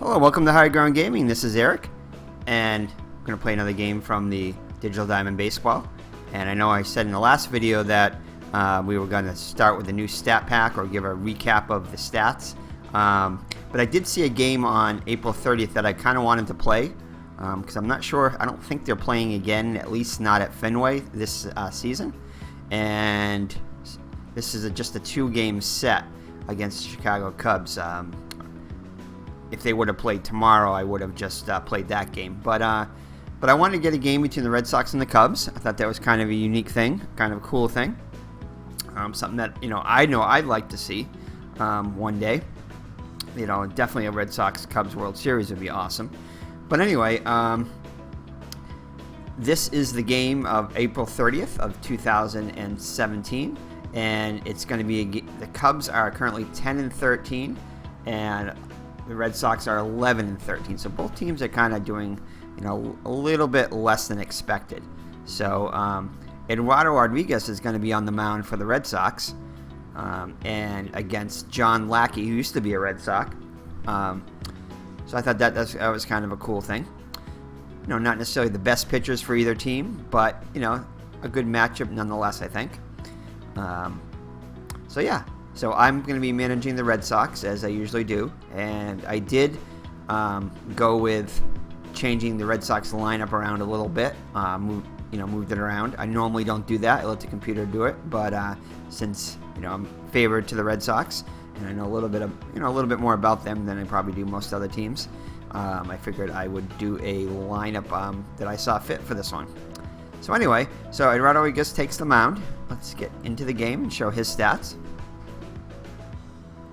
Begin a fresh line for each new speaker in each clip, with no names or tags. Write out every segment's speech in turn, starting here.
Hello, welcome to High Ground Gaming. This is Eric, and I'm going to play another game from the Digital Diamond Baseball. And I know I said in the last video that we were going to start with a new stat pack or give a recap of the stats. But I did see a game on April 30th that I kind of wanted to play because I'm not sure. I don't think they're playing again, at least not at Fenway this season. And this is just a two-game set against the Chicago Cubs. If they would have played tomorrow, I would have just played that game. But I wanted to get a game between the Red Sox and the Cubs. I thought that was kind of a unique thing, kind of a cool thing. Something that I know I'd like to see one day. Definitely a Red Sox-Cubs World Series would be awesome. But anyway, this is the game of April 30th of 2017, and it's going to be the Cubs are currently 10-13, and the Red Sox are 11-13. So both teams are kind of doing, a little bit less than expected. So Eduardo Rodriguez is going to be on the mound for the Red Sox, and against John Lackey, who used to be a Red Sox. So I thought that was kind of a cool thing. Not necessarily the best pitchers for either team, but a good matchup nonetheless, I think. So yeah. So I'm going to be managing the Red Sox as I usually do, and I did go with changing the Red Sox lineup around a little bit. Moved it around. I normally don't do that. I let the computer do it, but since I'm favored to the Red Sox, and I know a little bit more about them than I probably do most other teams, I figured I would do a lineup that I saw fit for this one. So anyway, Eduardo Rodriguez takes the mound. Let's get into the game and show his stats.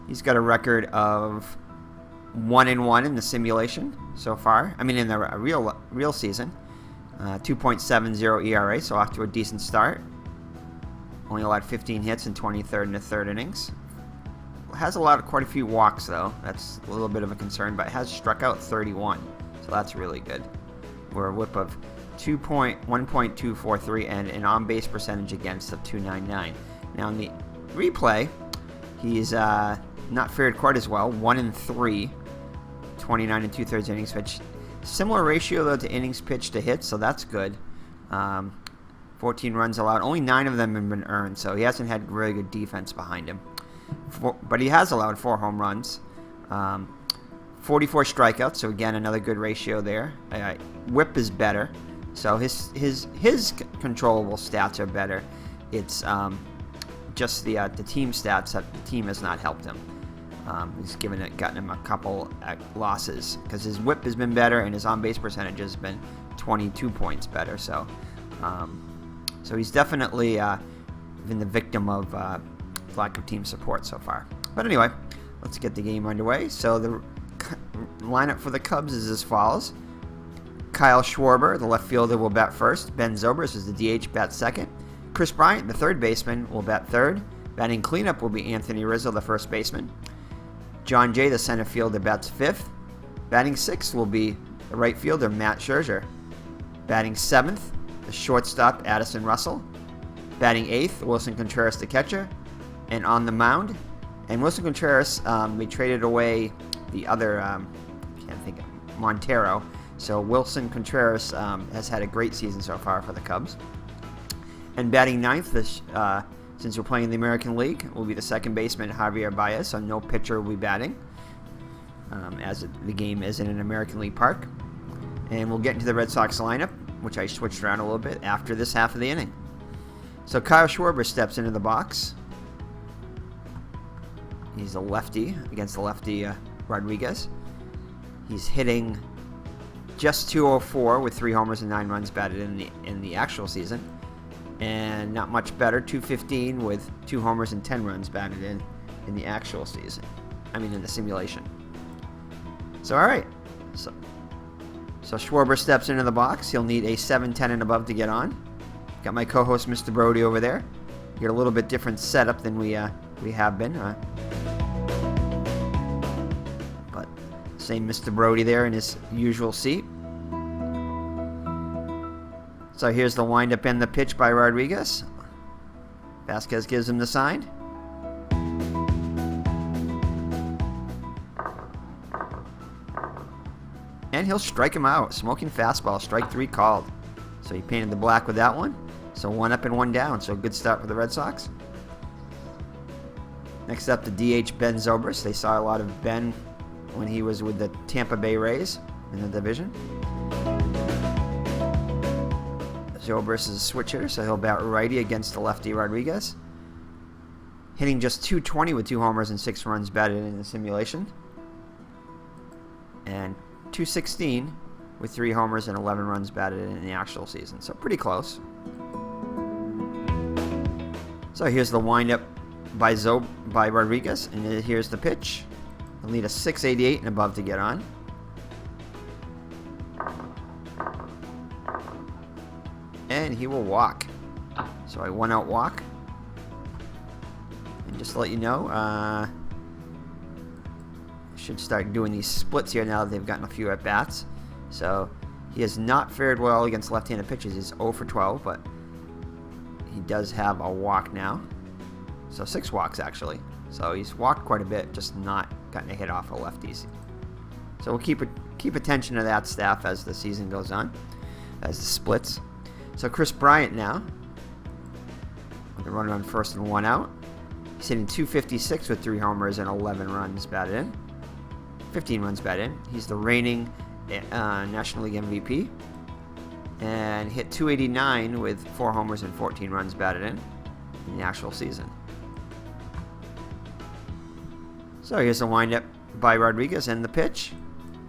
He's got a record of 1-1 in the simulation so far. I mean, in the real season, 2.70 ERA, so off to a decent start. Only allowed 15 hits in 23rd and a third innings. Has quite a few walks though. That's a little bit of a concern, but has struck out 31, so that's really good. We're a whip of 1.243 and an on-base percentage against of 299. Now in the replay, he's not fared quite as well. 1-3, 29 and 2/3 innings pitched. Similar ratio though to innings pitched to hits, so that's good. 14 runs allowed. Only 9 of them have been earned, so he hasn't had really good defense behind him. But he has allowed 4 home runs. 44 strikeouts, so again another good ratio there. Whip is better, so his controllable stats are better. It's just the team stats that the team has not helped him. He's gotten him a couple losses because his whip has been better and his on-base percentage has been 22 points better. So he's definitely been the victim of lack of team support so far. But anyway, let's get the game underway. So the lineup for the Cubs is as follows: Kyle Schwarber, the left fielder, will bat first. Ben Zobrist is the DH, bats second. Chris Bryant, the third baseman, will bat third. Batting cleanup will be Anthony Rizzo, the first baseman. John Jay, the center fielder, bats fifth. Batting sixth will be the right fielder, Matt Scherzer. Batting seventh, the shortstop, Addison Russell. Batting eighth, Wilson Contreras, the catcher. And on the mound, and Wilson Contreras, we traded away the other, Montero. So Wilson Contreras has had a great season so far for the Cubs. And batting ninth, since we're playing in the American League, will be the second baseman, Javier Baez, so no pitcher will be batting, as the game is in an American League park. And we'll get into the Red Sox lineup, which I switched around a little bit after this half of the inning. So Kyle Schwarber steps into the box. He's a lefty against the lefty Rodriguez. He's hitting just .204 with 3 homers and 9 runs batted in the actual season. And not much better, .215 with 2 homers and 10 runs batted in the actual season. I mean, in the simulation. So, all right. So Schwarber steps into the box. He'll need a 7-10 and above to get on. Got my co-host, Mr. Brody, over there. Get a little bit different setup than we have been. But same Mr. Brody there in his usual seat. So here's the windup and the pitch by Rodriguez. Vasquez gives him the sign. And he'll strike him out. Smoking fastball. Strike 3 called. So he painted the black with that one. So 1 up and 1 down. So good start for the Red Sox. Next up, the DH Ben Zobrist. They saw a lot of Ben when he was with the Tampa Bay Rays in the division. Zobrist is a switch hitter, so he'll bat righty against the lefty Rodriguez. Hitting just .220 with 2 homers and 6 runs batted in the simulation. And .216 with 3 homers and 11 runs batted in the actual season. So pretty close. So here's the windup by Rodriguez, and here's the pitch. He'll need a 688 and above to get on. And he will walk. So a 1-out walk. And just to let you know, I should start doing these splits here now that they've gotten a few at bats. So he has not fared well against left-handed pitchers. He's 0 for 12, but he does have a walk now. So 6 walks actually. So he's walked quite a bit, just not gotten a hit off of lefties. So we'll keep attention to that staff as the season goes on, as the splits. So Chris Bryant now, with the runner on first and 1 out. He's hitting .256 with 3 homers and 11 runs batted in. 15 runs batted in. He's the reigning National League MVP. And hit .289 with 4 homers and 14 runs batted in the actual season. So here's the windup by Rodriguez and the pitch.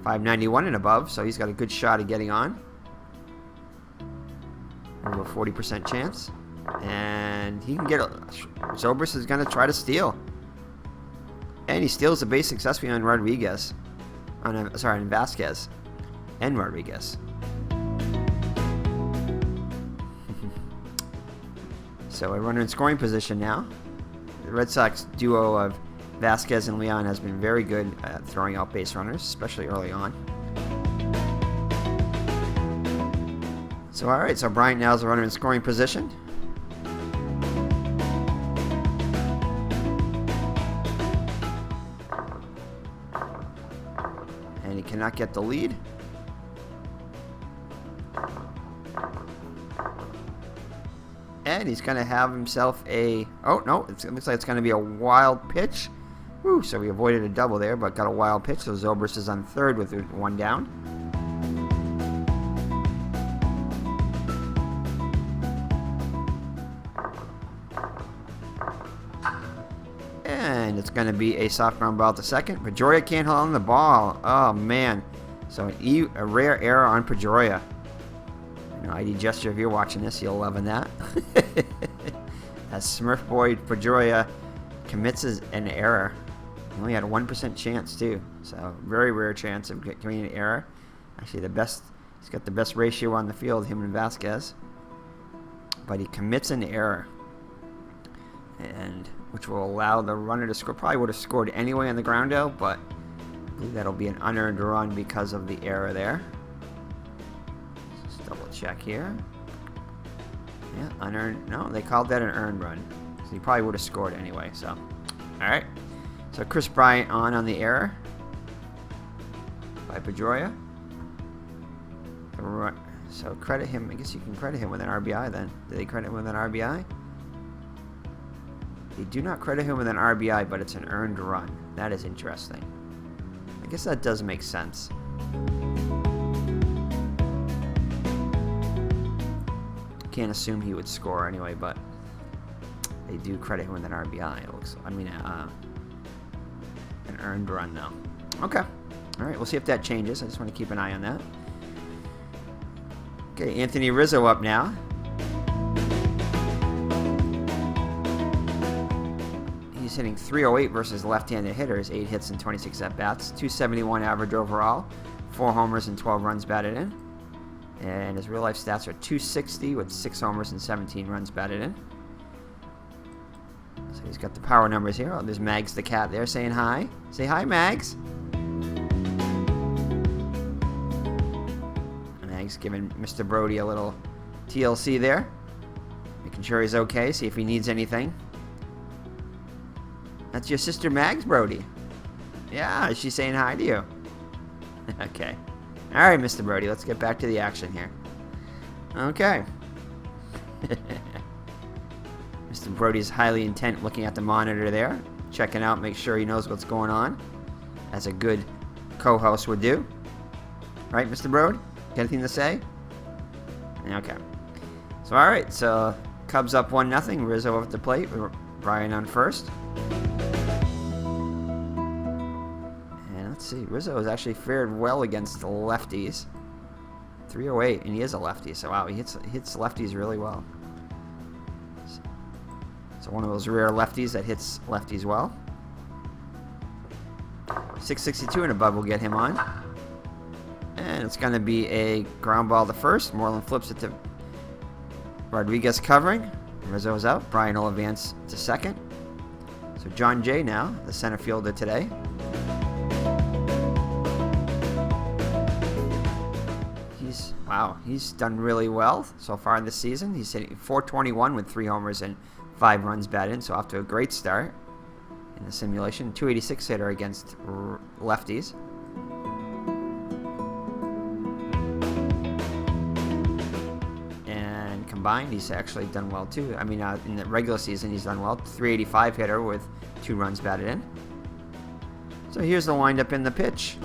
591 and above, so he's got a good shot of getting on. Over a 40% chance. And he can get a... Zobrist is going to try to steal. And he steals the base successfully on Rodriguez. On Vasquez. And Rodriguez. So a runner in scoring position now. The Red Sox duo of Vasquez and Leon has been very good at throwing out base runners, especially early on. So alright, so Bryant now is a runner in scoring position. And he cannot get the lead. And he's going to have himself a... Oh, no, it looks like it's going to be a wild pitch. Woo, so we avoided a double there, but got a wild pitch. So Zobrist is on third with 1 down. And it's going to be a soft ground ball to second. Pedroia can't hold on the ball. Oh, man. So a rare error on Pedroia. ID gesture, if you're watching this, you'll love that. As Smurf Boy Pedroia commits an error. He only had a 1% chance, too. So, very rare chance of getting an error. Actually, he's got the best ratio on the field, him and Vasquez. But he commits an error. And which will allow the runner to score. Probably would have scored anyway on the ground out, but I believe that'll be an unearned run because of the error there. Let's double check here. Yeah, unearned. No, they called that an earned run. So he probably would have scored anyway. So, alright. So Chris Bryant on the error by Pedroia. So credit him. I guess you can credit him with an RBI then. Did they credit him with an RBI? They do not credit him with an RBI, but it's an earned run. That is interesting. I guess that does make sense. Can't assume he would score anyway, but they do credit him with an RBI. It looks. I mean, an earned run though. Okay. All right. We'll see if that changes. I just want to keep an eye on that. Okay, Anthony Rizzo up now. He's hitting .308 versus left-handed hitters, 8 hits and 26 at-bats, .271 average overall, 4 homers and 12 runs batted in. And his real-life stats are .260 with 6 homers and 17 runs batted in. So he's got the power numbers here. Oh, there's Mags the cat there saying hi. Say hi, Mags. Mags giving Mr. Brody a little TLC there. Making sure he's okay, see if he needs anything. That's your sister Mags, Brody. Yeah, she's saying hi to you. Okay. All right, Mr. Brody, let's get back to the action here. Okay. Mr. Brody's highly intent looking at the monitor there, checking out, make sure he knows what's going on, as a good co-host would do. Right, Mr. Brody? Got anything to say? Okay. So, all right. So, Cubs up 1-0. Rizzo up at the plate. Brian on first. And let's see. Rizzo has actually fared well against the lefties. 308, and he is a lefty. So, wow, he hits lefties really well. So, one of those rare lefties that hits lefties well. 662 and above will get him on. And it's going to be a ground ball to first. Moreland flips it to Rodriguez covering. Rizzo's out. Brian will advance to second. So John Jay now, the center fielder today. He's done really well so far this season. He's hitting .421 with 3 homers and 5 runs batted in, so off to a great start in the simulation. .286 hitter against lefties. Combined, he's actually done well too. I mean, in the regular season, he's done well. .385 hitter with 2 runs batted in. So here's the windup in the pitch.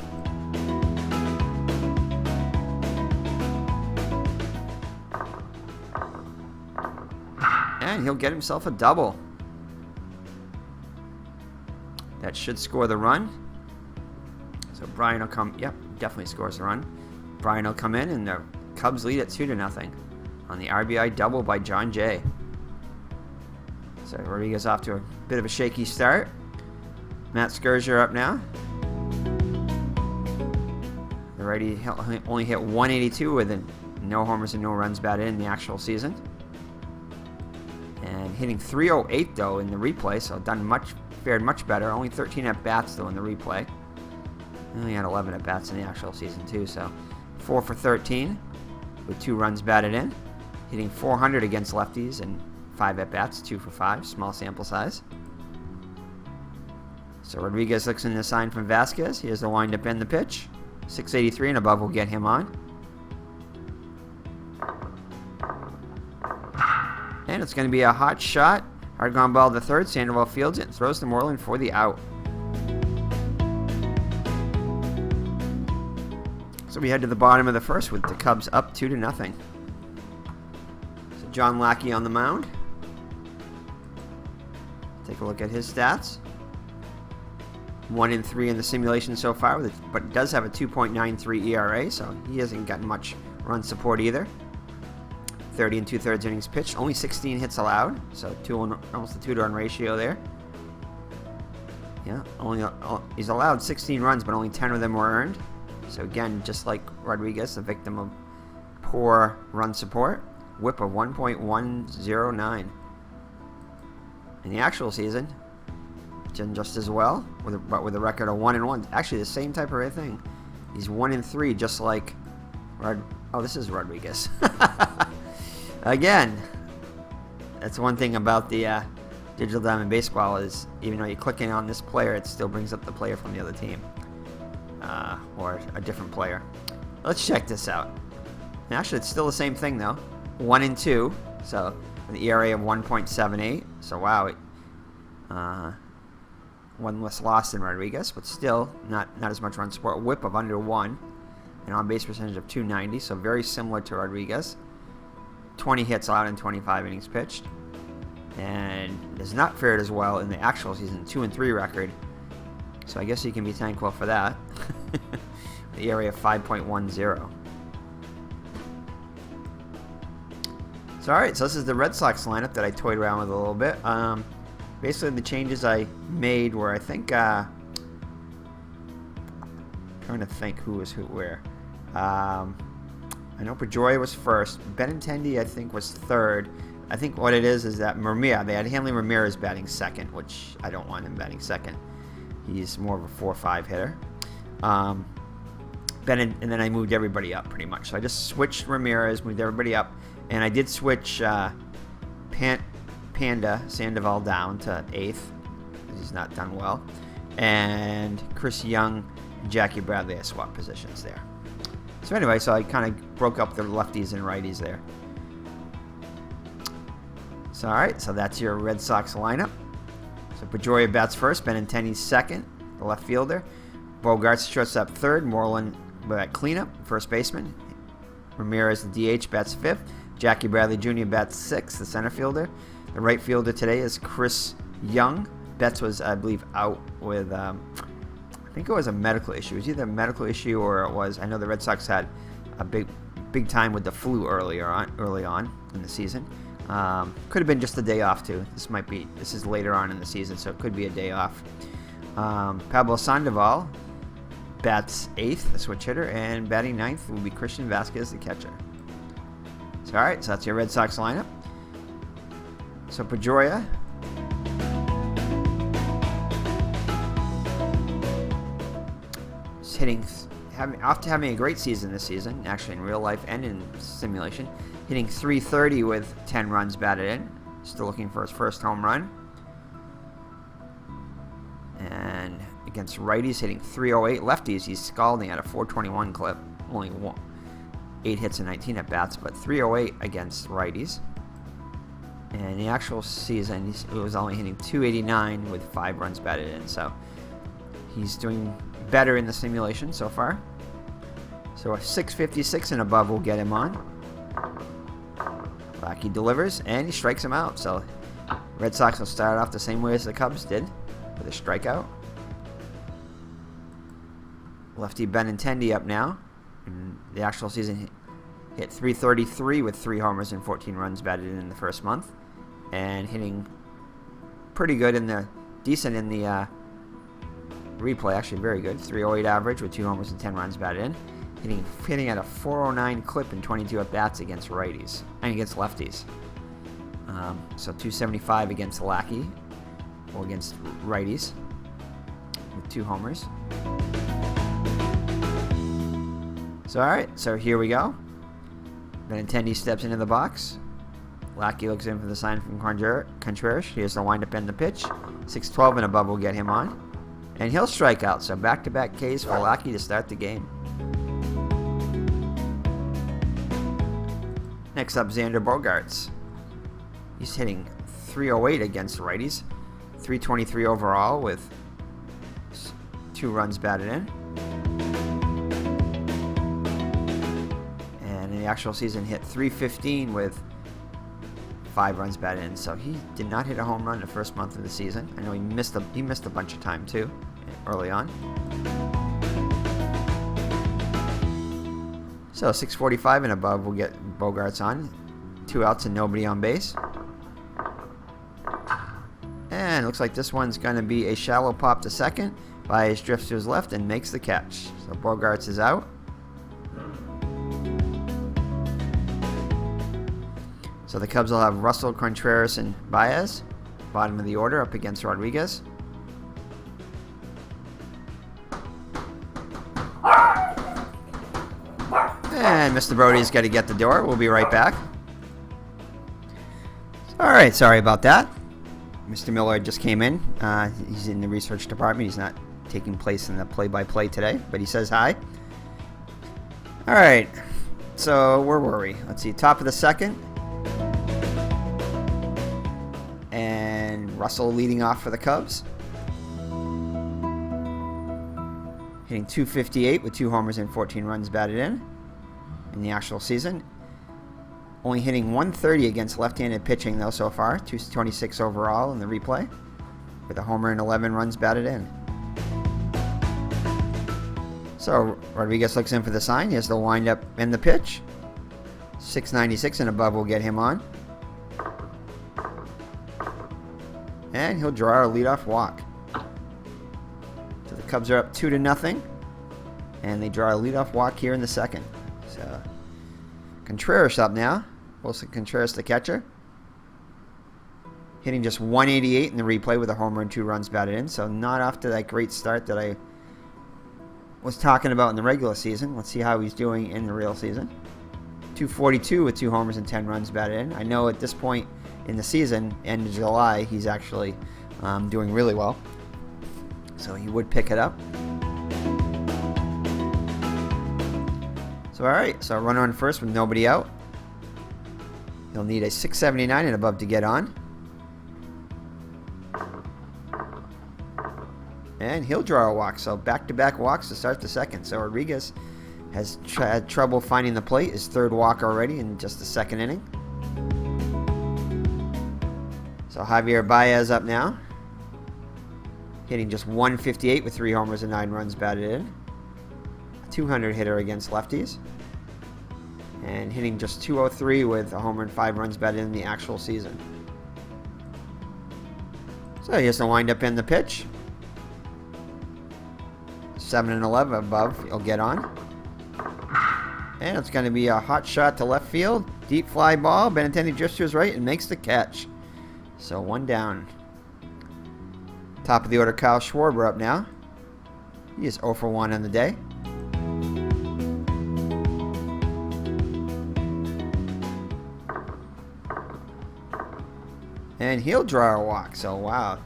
And he'll get himself a double. That should score the run. So Brian will come. Yep, definitely scores the run. Brian will come in, and the Cubs lead at 2-0. On the RBI double by John Jay. So Rodriguez off to a bit of a shaky start. Matt Scherzer up now. The righty only hit .182 with no homers and no runs batted in the actual season. And hitting .308 though in the replay, so fared much better. Only 13 at bats though in the replay. He only had 11 at bats in the actual season too, so 4 for 13 with 2 runs batted in. Hitting .400 against lefties and 5 at-bats, 2 for 5, small sample size. So Rodriguez looks in the sign from Vasquez. Here's the windup and the pitch. 683 and above will get him on. And it's going to be a hot shot. Hard ground ball to third. Sandoval fields it and throws to Moreland for the out. So we head to the bottom of the first with the Cubs up 2-0. John Lackey on the mound. Take a look at his stats. 1-3 in the simulation so far, but does have a 2.93 ERA, so he hasn't gotten much run support either. 30 2/3 innings pitched, only 16 hits allowed, so almost a 2-to-1 ratio there. Yeah, he's allowed 16 runs, but only 10 of them were earned. So again, just like Rodriguez, a victim of poor run support. Whip of 1.109. In the actual season, done just as well, but with a record of 1-1. Actually, the same type of thing. He's 1-3, just like this is Rodriguez. Again, that's one thing about the Digital Diamond Baseball is even though you're clicking on this player, it still brings up the player from the other team or a different player. Let's check this out. Actually, it's still the same thing though. 1-2, so the ERA of 1.78. So wow, one less loss than Rodriguez, but still not as much run support. Whip of under 1, and on base percentage of .290, so very similar to Rodriguez. 20 hits allowed in 25 innings pitched, and has not fared as well in the actual season. 2-3 record. So I guess you can be thankful for that. The ERA of 5.10. So alright, so this is the Red Sox lineup that I toyed around with a little bit. Basically the changes I made were, I think, trying to think who was where. I know Pedroia was first. Benintendi, I think, was third. I think what it is that they had Hanley Ramirez batting second, which I don't want him batting second. He's more of a 4-5 hitter. And then I moved everybody up pretty much. So I just switched Ramirez, moved everybody up. And I did switch Panda Sandoval down to 8th, because he's not done well. And Chris Young and Jackie Bradley, I swapped positions there. So anyway, so I kind of broke up the lefties and righties there. So all right, so that's your Red Sox lineup. So Pedroia bats first, Benintendi second, the left fielder. Bogarts shortstop third, Moreland at cleanup, first baseman. Ramirez, the DH, bats fifth. Jackie Bradley Jr. bats sixth, the center fielder. The right fielder today is Chris Young. Betts was, I believe, out with, I think it was a medical issue. It was either a medical issue or it was, I know the Red Sox had a big time with the flu early on in the season. Could have been just a day off too. This is later on in the season, so it could be a day off. Pablo Sandoval bats eighth, the switch hitter, and batting ninth will be Christian Vasquez, the catcher. So all right, so that's your Red Sox lineup. So Pedroia, after having a great season this season, actually in real life and in simulation, hitting .330 with 10 runs batted in. Still looking for his first home run. And against righties, hitting .308. Lefties, he's scalding at a .421 clip. Only 8 hits and 19 at bats, but .308 against righties. And the actual season, he was only hitting .289 with 5 runs batted in. So he's doing better in the simulation so far. So a 656 and above will get him on. Lackey delivers, and he strikes him out. So Red Sox will start off the same way as the Cubs did, with a strikeout. Lefty Benintendi up now. In the actual season, hit .333 with 3 homers and 14 runs batted in the first month. And hitting pretty good decent in the replay, actually very good. .308 average with 2 homers and 10 runs batted in. Hitting at a .409 clip in 22 at-bats against righties and against lefties. So .275 against Lackey or against righties with 2 homers. So all right, so here we go. Benintendi steps into the box. Lackey looks in for the sign from Contreras. Here's the windup and the pitch. 612 and above will get him on. And he'll strike out, so back-to-back Ks for Lackey to start the game. Next up, Xander Bogaerts. He's hitting .308 against the righties. .323 overall with 2 runs batted in. And in the actual season, hit .315 with 5 runs batted in. So he did not hit a home run the first month of the season. I know he missed a bunch of time too, early on. So 645 and above will get Bogaerts on. 2 outs and nobody on base. And looks like this one's going to be a shallow pop to second. Baez drifts to his left and makes the catch. So Bogaerts is out. So the Cubs will have Russell, Contreras, and Baez. Bottom of the order up against Rodriguez. And Mr. Brody's got to get the door. We'll be right back. All right, sorry about that. Mr. Miller just came in. He's in the research department. He's not taking place in the play-by-play today, but he says hi. All right, so where were we? Let's see, top of the second. And Russell leading off for the Cubs. Hitting .258 with 2 homers and 14 runs batted in the actual season. Only hitting .130 against left-handed pitching, though, so far. .226 overall in the replay, with a homer and 11 runs batted in. So Rodriguez looks in for the sign. He has the windup and the pitch. 696 and above will get him on. And he'll draw a leadoff walk. So the Cubs are up 2-0. And they draw a leadoff walk here in the second. So Contreras up now. Wilson Contreras, the catcher. Hitting just .188 in the replay with a homer and 2 runs batted in. So not off to that great start that I was talking about in the regular season. Let's see how he's doing in the real season. .242 with 2 homers and 10 runs batted in. I know at this point in the season, end of July, he's actually doing really well. So he would pick it up. So all right, so a runner on first with nobody out. He'll need a 679 and above to get on. And he'll draw a walk, so back-to-back walks to start the second. So Rodriguez has had trouble finding the plate. His third walk already in just the second inning. So Javier Baez up now. Hitting just 158 with 3 homers and 9 runs batted in. A 200 hitter against lefties. And hitting just 203 with a homer and 5 runs batted in the actual season. So here's the windup in the pitch. 7 and 11 above, he'll get on. And it's going to be a hot shot to left field. Deep fly ball. Benintendi drifts to his right and makes the catch. So 1 down. Top of the order, Kyle Schwarber up now. He is 0 for 1 on the day. And he'll draw a walk. So wow.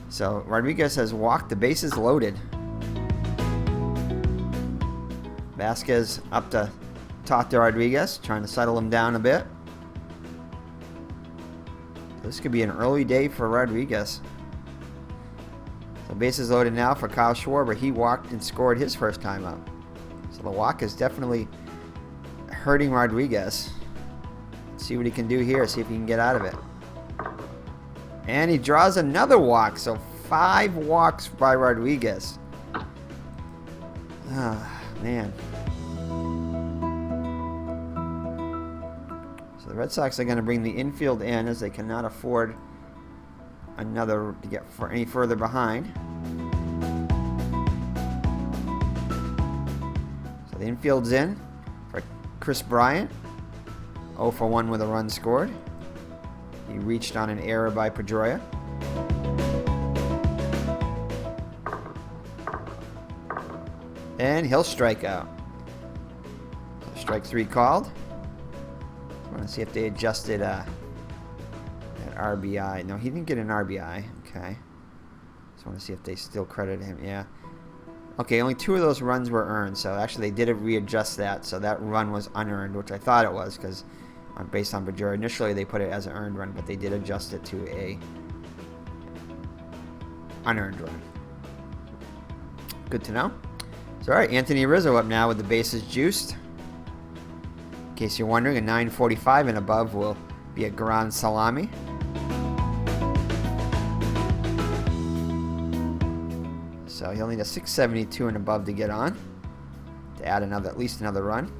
So Rodriguez has walked, the bases loaded. Vasquez up to talk to Rodriguez, trying to settle him down a bit. This could be an early day for Rodriguez. So bases loaded now for Kyle Schwarber. He walked and scored his first time up. So the walk is definitely hurting Rodriguez. Let's see what he can do here, see if he can get out of it. And he draws another walk, so 5 walks by Rodriguez. Ah, man. So the Red Sox are going to bring the infield in as they cannot afford another to get any further behind. So the infield's in for Chris Bryant. 0 for 1 with a run scored. He reached on an error by Pedroia. And he'll strike out. So strike 3 called. I want to see if they adjusted that RBI. No, he didn't get an RBI. Okay. Just want to see if they still credited him. Yeah. Okay, only 2 of those runs were earned. So actually they did readjust that. So that run was unearned, which I thought it was because based on Pedroia. Initially they put it as an earned run, but they did adjust it to a unearned run. Good to know. So, all right, Anthony Rizzo up now with the bases juiced. In case you're wondering, a 945 and above will be a grand salami. So he'll need a 672 and above to get on, to add at least another run.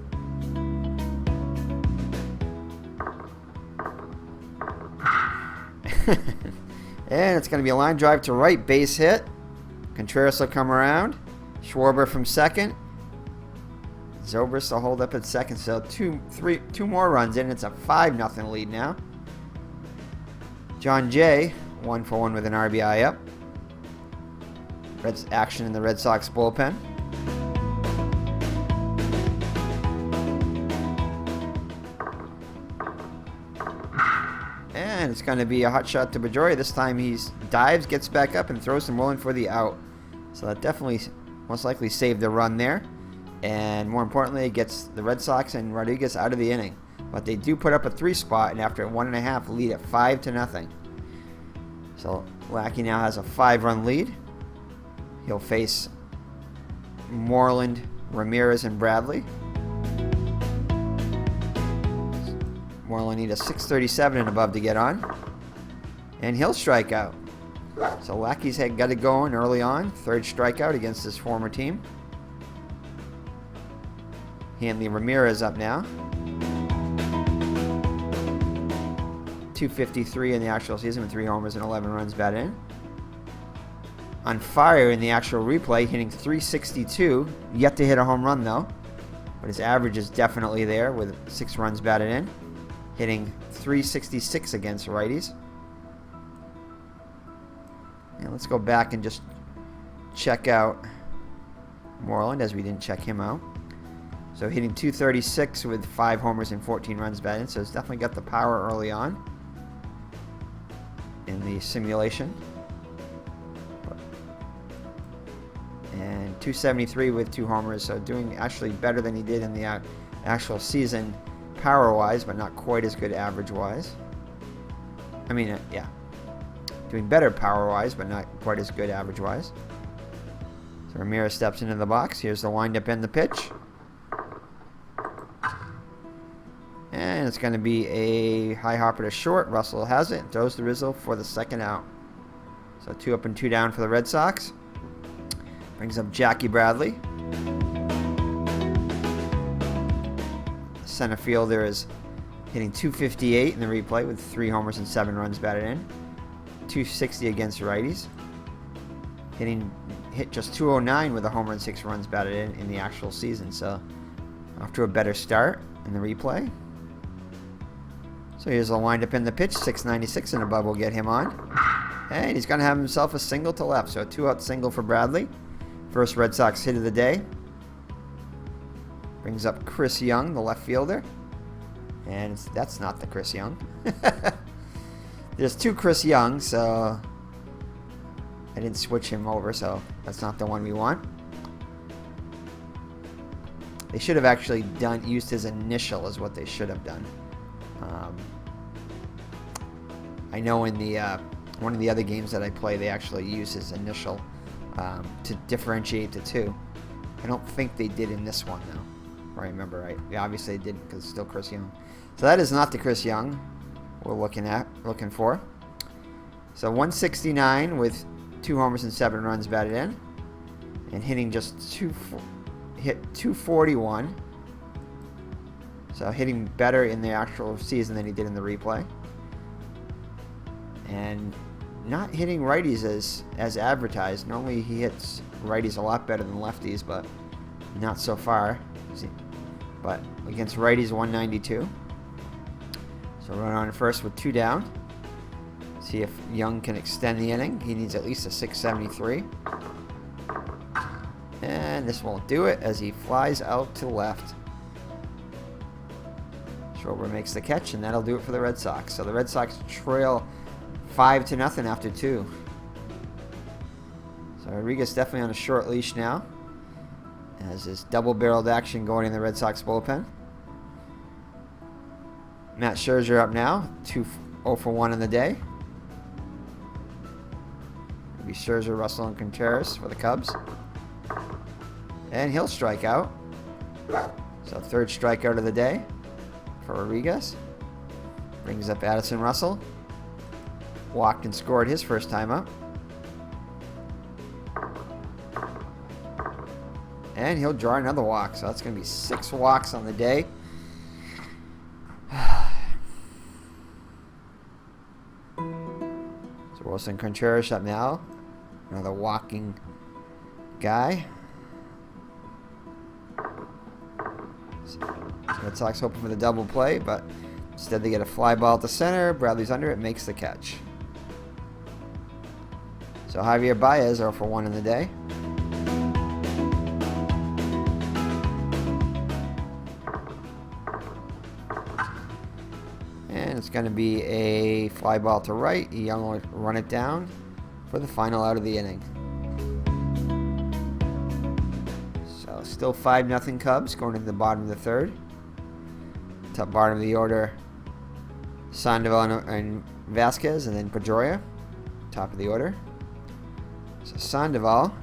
And it's going to be a line drive to right, base hit. Contreras will come around. Schwarber from second. Zobrist will hold up at second. So two more runs in. It's a 5-0 lead now. John Jay, 1 for 1 with an RBI up. Reds action in the Red Sox bullpen. And it's going to be a hot shot to Pedroia. This time he dives, gets back up, and throws him rolling for the out. So that definitely most likely saved the run there. And more importantly, it gets the Red Sox and Rodriguez out of the inning. But they do put up a 3 spot, and after 1.5, lead at 5-0. So Lackey now has a 5-run lead. He'll face Moreland, Ramirez, and Bradley. Moreland need a 637 and above to get on. And he'll strike out. So Lackey's had got it going early on. 3rd strikeout against his former team. Hanley Ramirez up now. 253 in the actual season with 3 homers and 11 runs batted in. On fire in the actual replay, hitting 362. Yet to hit a home run though. But his average is definitely there with 6 runs batted in. Hitting 366 against righties. And let's go back and just check out Moreland, as we didn't check him out. So hitting 236 with 5 homers and 14 runs batted in. So it's definitely got the power early on in the simulation. And 273 with 2 homers. So doing actually better than he did in the actual season power-wise, but not quite as good average-wise. I mean, yeah. Doing better power-wise, but not quite as good average-wise. So Ramirez steps into the box. Here's the windup and the pitch. And it's going to be a high hopper to short. Russell has it. Throws to Rizzo for the second out. So 2 up and 2 down for the Red Sox. Brings up Jackie Bradley. Center fielder is hitting .258 in the replay with 3 homers and 7 runs batted in. .260 against righties. Hit just .209 with a homer and 6 runs batted in the actual season. So off to a better start in the replay. So here's a windup in the pitch. 696 and above will get him on. And he's going to have himself a single to left. So a 2-out single for Bradley. First Red Sox hit of the day. Brings up Chris Young, the left fielder. And that's not the Chris Young. There's 2 Chris Young, so I didn't switch him over, so that's not the one we want. They should have actually used his initial is what they should have done. I know in the one of the other games that I play, they actually use his initial to differentiate the 2. I don't think they did in this one, though. If I remember right. Yeah, obviously they didn't because it's still Chris Young. So that is not the Chris Young we're looking for. So 169 with 2 homers and 7 runs batted in. And hitting just hit .241. So hitting better in the actual season than he did in the replay. And not hitting righties as advertised. Normally he hits righties a lot better than lefties, but not so far. But against righties, 192. So run on first with 2 down. See if Young can extend the inning. He needs at least a 673. And this won't do it as he flies out to left. Schwarber makes the catch, and that'll do it for the Red Sox. So the Red Sox trail 5-0 after 2. So Rodriguez definitely on a short leash now, as this double-barreled action going in the Red Sox bullpen. Matt Scherzer up now, 0 for 1 in the day. It'll be Scherzer, Russell, and Contreras for the Cubs. And he'll strike out. So 3rd strikeout of the day for Rodriguez. Brings up Addison Russell. Walked and scored his first time up. And he'll draw another walk. So that's going to be 6 walks on the day. So Wilson Contreras up now. Another walking guy. Red Sox hoping for the double play, but instead they get a fly ball at the center. Bradley's under it, makes the catch. So Javier Baez 0 for 1 in the day. And it's going to be a fly ball to right. Young will run it down for the final out of the inning. So still 5-0 Cubs going into the bottom of the 3rd. Top bottom of the order, Sandoval and Vasquez, and then Pedroia, top of the order. So Sandoval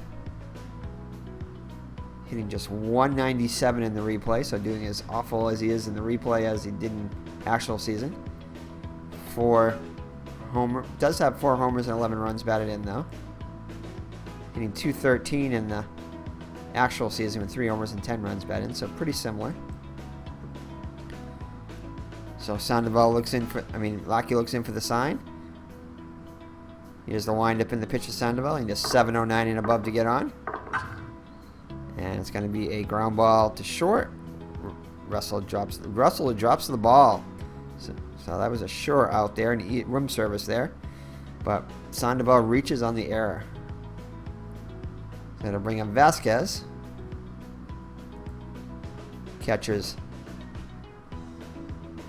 hitting just 197 in the replay, so doing as awful as he is in the replay as he did in actual season. Does have 4 homers and 11 runs batted in though. Hitting .213 in the actual season with 3 homers and 10 runs batted in, so pretty similar. So Sandoval Lackey looks in for the sign. Here's the windup in the pitch of Sandoval. He does 709 and above to get on. And it's going to be a ground ball to short. Russell drops the ball. So that was a sure out there and room service there. But Sandoval reaches on the error. Going to bring up Vasquez. Catchers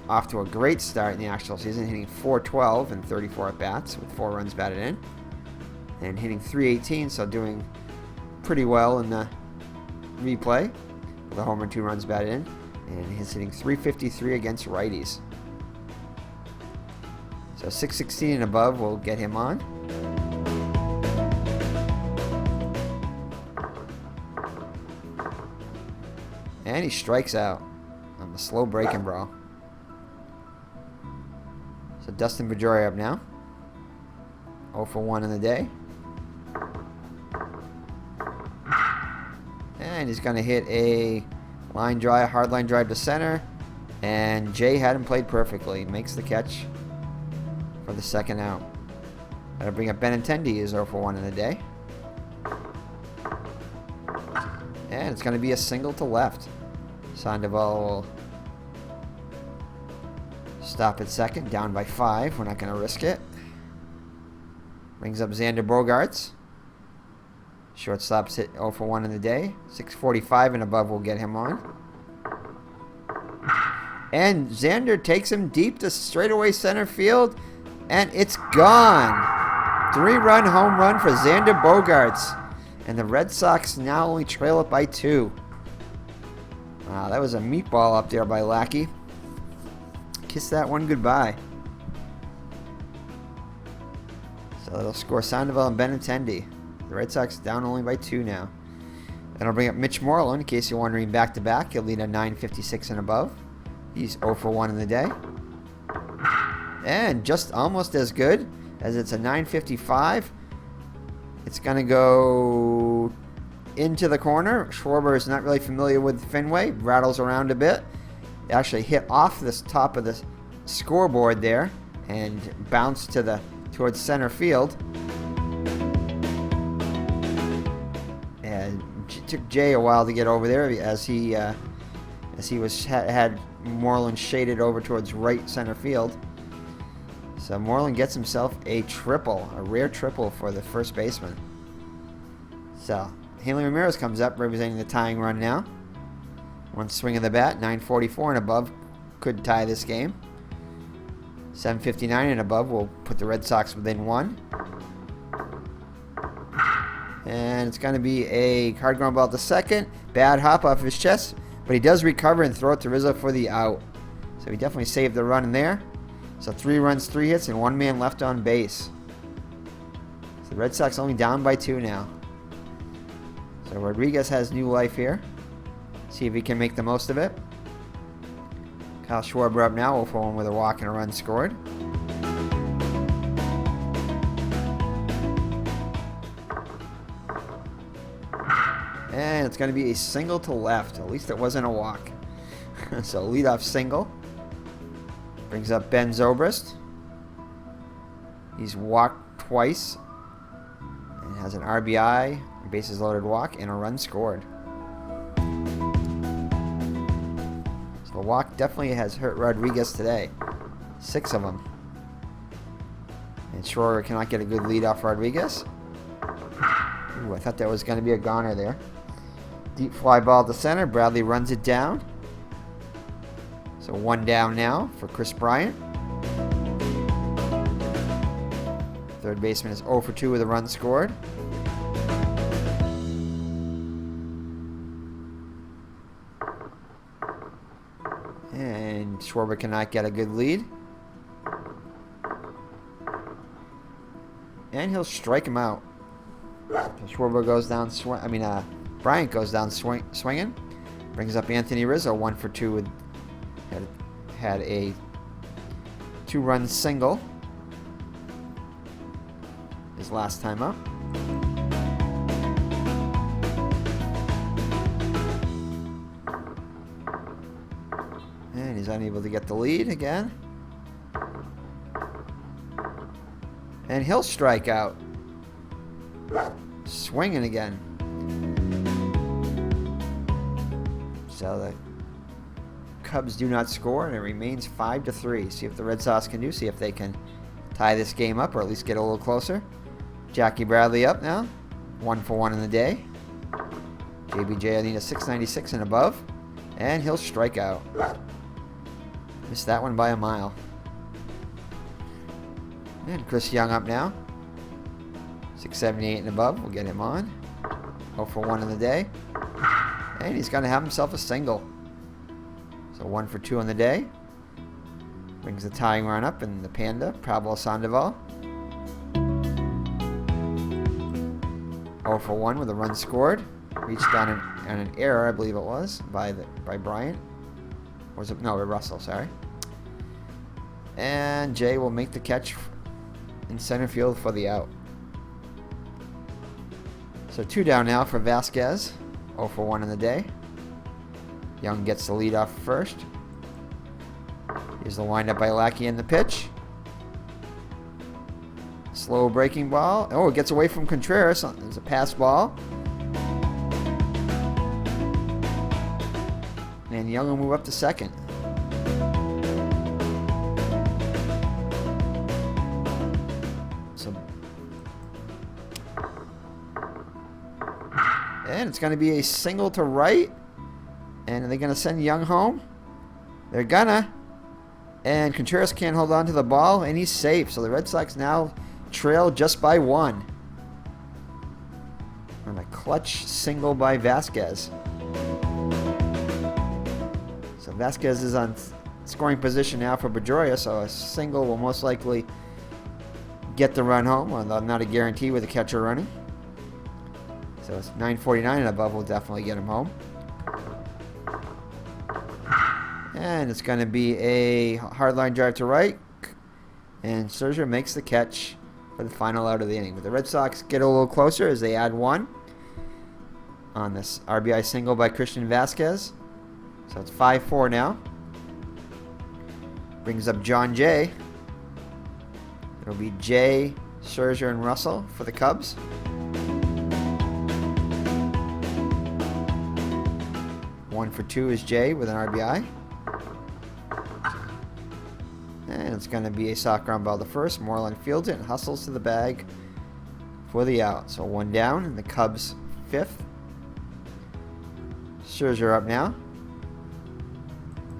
off to a great start in the actual season, hitting .412 and 34 at-bats with 4 runs batted in. And hitting .318, so doing pretty well in the replay with a homer and 2 runs batted in. And he's hitting .353 against righties. So 616 and above will get him on. And he strikes out on the slow breaking ball. So Dustin Pedroia up now. 0 for 1 in the day. And he's going to hit a hard line drive to center. And Jay had him played perfectly. Makes the catch for the second out. That'll bring up Benintendi, is 0 for 1 in the day. And it's going to be a single to left. Sandoval will stop at second, down by 5. We're not going to risk it. Brings up Xander Bogaerts. Shortstop's hit 0 for 1 in the day. 645 and above will get him on. And Xander takes him deep to straightaway center field. And it's gone. 3-run home run for Xander Bogaerts. And the Red Sox now only trail it by 2. Wow, that was a meatball up there by Lackey. Kiss that one goodbye. So that'll score Sandoval and Benintendi. The Red Sox down only by 2 now. That'll bring up Mitch Moreland, in case you're wondering back-to-back. He'll lead a .956 and above. He's 0 for 1 in the day. And just almost as good, as it's a .955. It's going to go into the corner. Schwarber is not really familiar with Fenway. Rattles around a bit. It actually hit off the top of the scoreboard there and bounced towards center field. And it took Jay a while to get over there as he had Moreland shaded over towards right center field. So Moreland gets himself a rare triple for the first baseman. So Hanley Ramirez comes up representing the tying run now. One swing of the bat, .944 and above could tie this game. .759 and above will put the Red Sox within 1. And it's going to be a hard ground ball to second. Bad hop off his chest, but he does recover and throw it to Rizzo for the out. So he definitely saved the run in there. So 3 runs, 3 hits, and 1 man left on base. So the Red Sox only down by 2 now. So Rodriguez has new life here. See if he can make the most of it. Kyle Schwarber up now. 0 for 1 with a walk and a run scored. And it's going to be a single to left. At least it wasn't a walk. So leadoff single. Brings up Ben Zobrist. He's walked twice. And has an RBI, bases loaded walk, and a run scored. So the walk definitely has hurt Rodriguez today. 6 of them. And Schwarber cannot get a good lead off Rodriguez. Ooh, I thought that was going to be a goner there. Deep fly ball to center. Bradley runs it down. So 1 down now for Chris Bryant. Third baseman is 0 for 2 with a run scored. And Schwarber cannot get a good lead. And he'll strike him out. So Schwarber goes down Bryant goes down swinging. Brings up Anthony Rizzo, 1 for 2 with had a 2-run single his last time up. And he's unable to get the lead again. And he'll strike out. Swinging again. So the Cubs do not score, and it remains 5-3. See if the Red Sox can see if they can tie this game up or at least get a little closer. Jackie Bradley up now, 1 for 1 in the day. JBJ will need a .696 and above, and he'll strike out. Missed that one by a mile. And Chris Young up now, .678 and above. We'll get him on. 0 for 1 in the day, and he's going to have himself a single. So 1 for 2 on the day. Brings the tying run up in the Panda, Pablo Sandoval. 0 for 1 with a run scored. Reached on an error, I believe it was, by Bryant. Or was it? No, by Russell, sorry. And Jay will make the catch in center field for the out. So 2 down now for Vasquez. 0 for 1 in the day. Young gets the lead off first. Here's the windup by Lackey in the pitch. Slow breaking ball. Oh, it gets away from Contreras. There's a pass ball. And Young will move up to second. And it's going to be a single to right. And are they going to send Young home? They're gonna. And Contreras can't hold on to the ball, and he's safe. So the Red Sox now trail just by 1. On a clutch single by Vasquez. So Vasquez is on scoring position now for Pedroia, so a single will most likely get the run home, although not a guarantee with the catcher running. So it's 9:49 and above will definitely get him home. And it's going to be a hard line drive to right. And Scherzer makes the catch for the final out of the inning. But the Red Sox get a little closer as they add 1 on this RBI single by Christian Vasquez. So it's 5-4 now. Brings up John Jay. It'll be Jay, Scherzer, and Russell for the Cubs. One for 2 is Jay with an RBI. And it's going to be a soft ground ball to first. Moreland fields it and hustles to the bag for the out. So 1 down, and the Cubs 5th. Scherzer up now.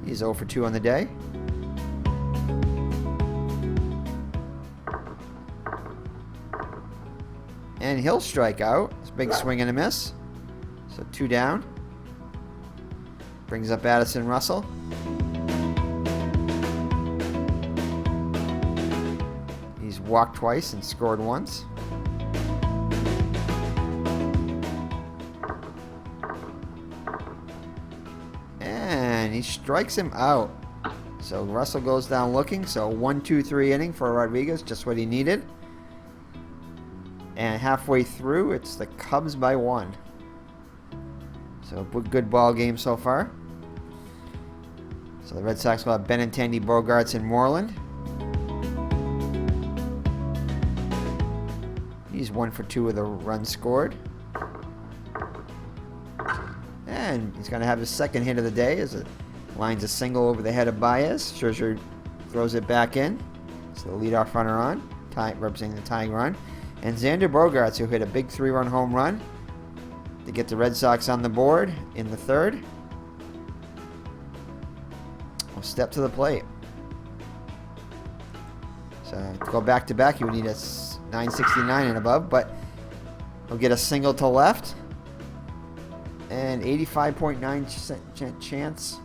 He's 0 for 2 on the day. And he'll strike out. It's a big swing and a miss. So 2 down. Brings up Addison Russell. He's walked twice and scored once. And he strikes him out. So Russell goes down looking. So 1-2-3 inning for Rodriguez, just what he needed. And halfway through, it's the Cubs by 1. So a good ball game so far. So the Red Sox will have Benintendi, Bogarts, and Moreland. He's 1 for 2 with a run scored. And he's going to have his second hit of the day as it lines a single over the head of Baez. Scherzer throws it back in. So the leadoff runner on, representing the tying run. And Xander Bogaerts, who hit a big 3-run home run to get the Red Sox on the board in the 3rd. Will step to the plate. So to go back to back, you would need a 969 and above, but he'll get a single to left. And 85.9% chance.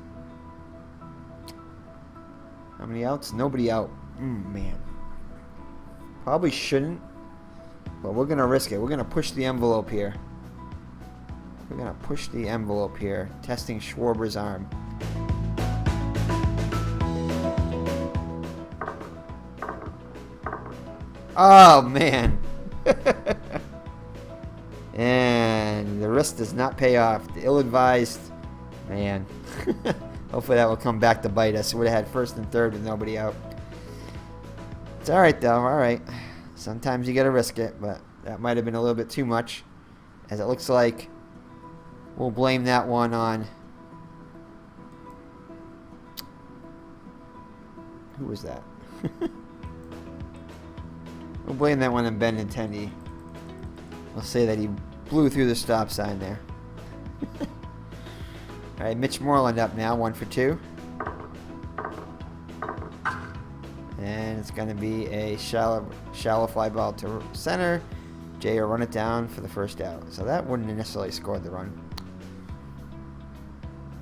How many outs? Nobody out. Man. Probably shouldn't. But we're going to risk it. We're going to push the envelope here. We're going to push the envelope here. Testing Schwarber's arm. Oh, man. And the risk does not pay off. The ill-advised, man. Hopefully that will come back to bite us. We would have had 1st and 3rd with nobody out. It's all right, though. All right. Sometimes you got to risk it, but that might have been a little bit too much, as it looks like we'll blame that one on... Who was that? We'll blame that one on Benintendi. We'll say that he blew through the stop sign there. All right, Mitch Moreland up now, 1 for 2. And it's going to be a shallow fly ball to center. Jay will run it down for the first out. So that wouldn't have necessarily scored the run.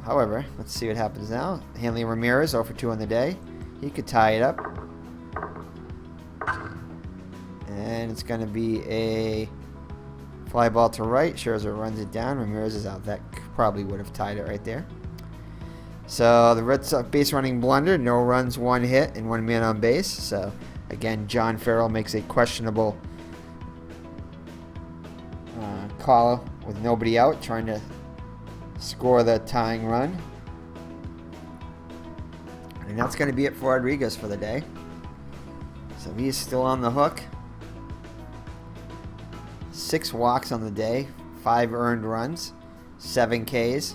However, let's see what happens now. Hanley Ramirez 0 for 2 on the day. He could tie it up. And it's going to be a fly ball to right. Scherzer runs it down. Ramirez is out. That probably would have tied it right there. So the Red Sox base running blunder. No runs, 1 hit, and 1 man on base. So again, John Farrell makes a questionable call with nobody out, trying to score the tying run. And that's going to be it for Rodriguez for the day. So he's still on the hook. 6 walks on the day, 5 earned runs, 7 Ks.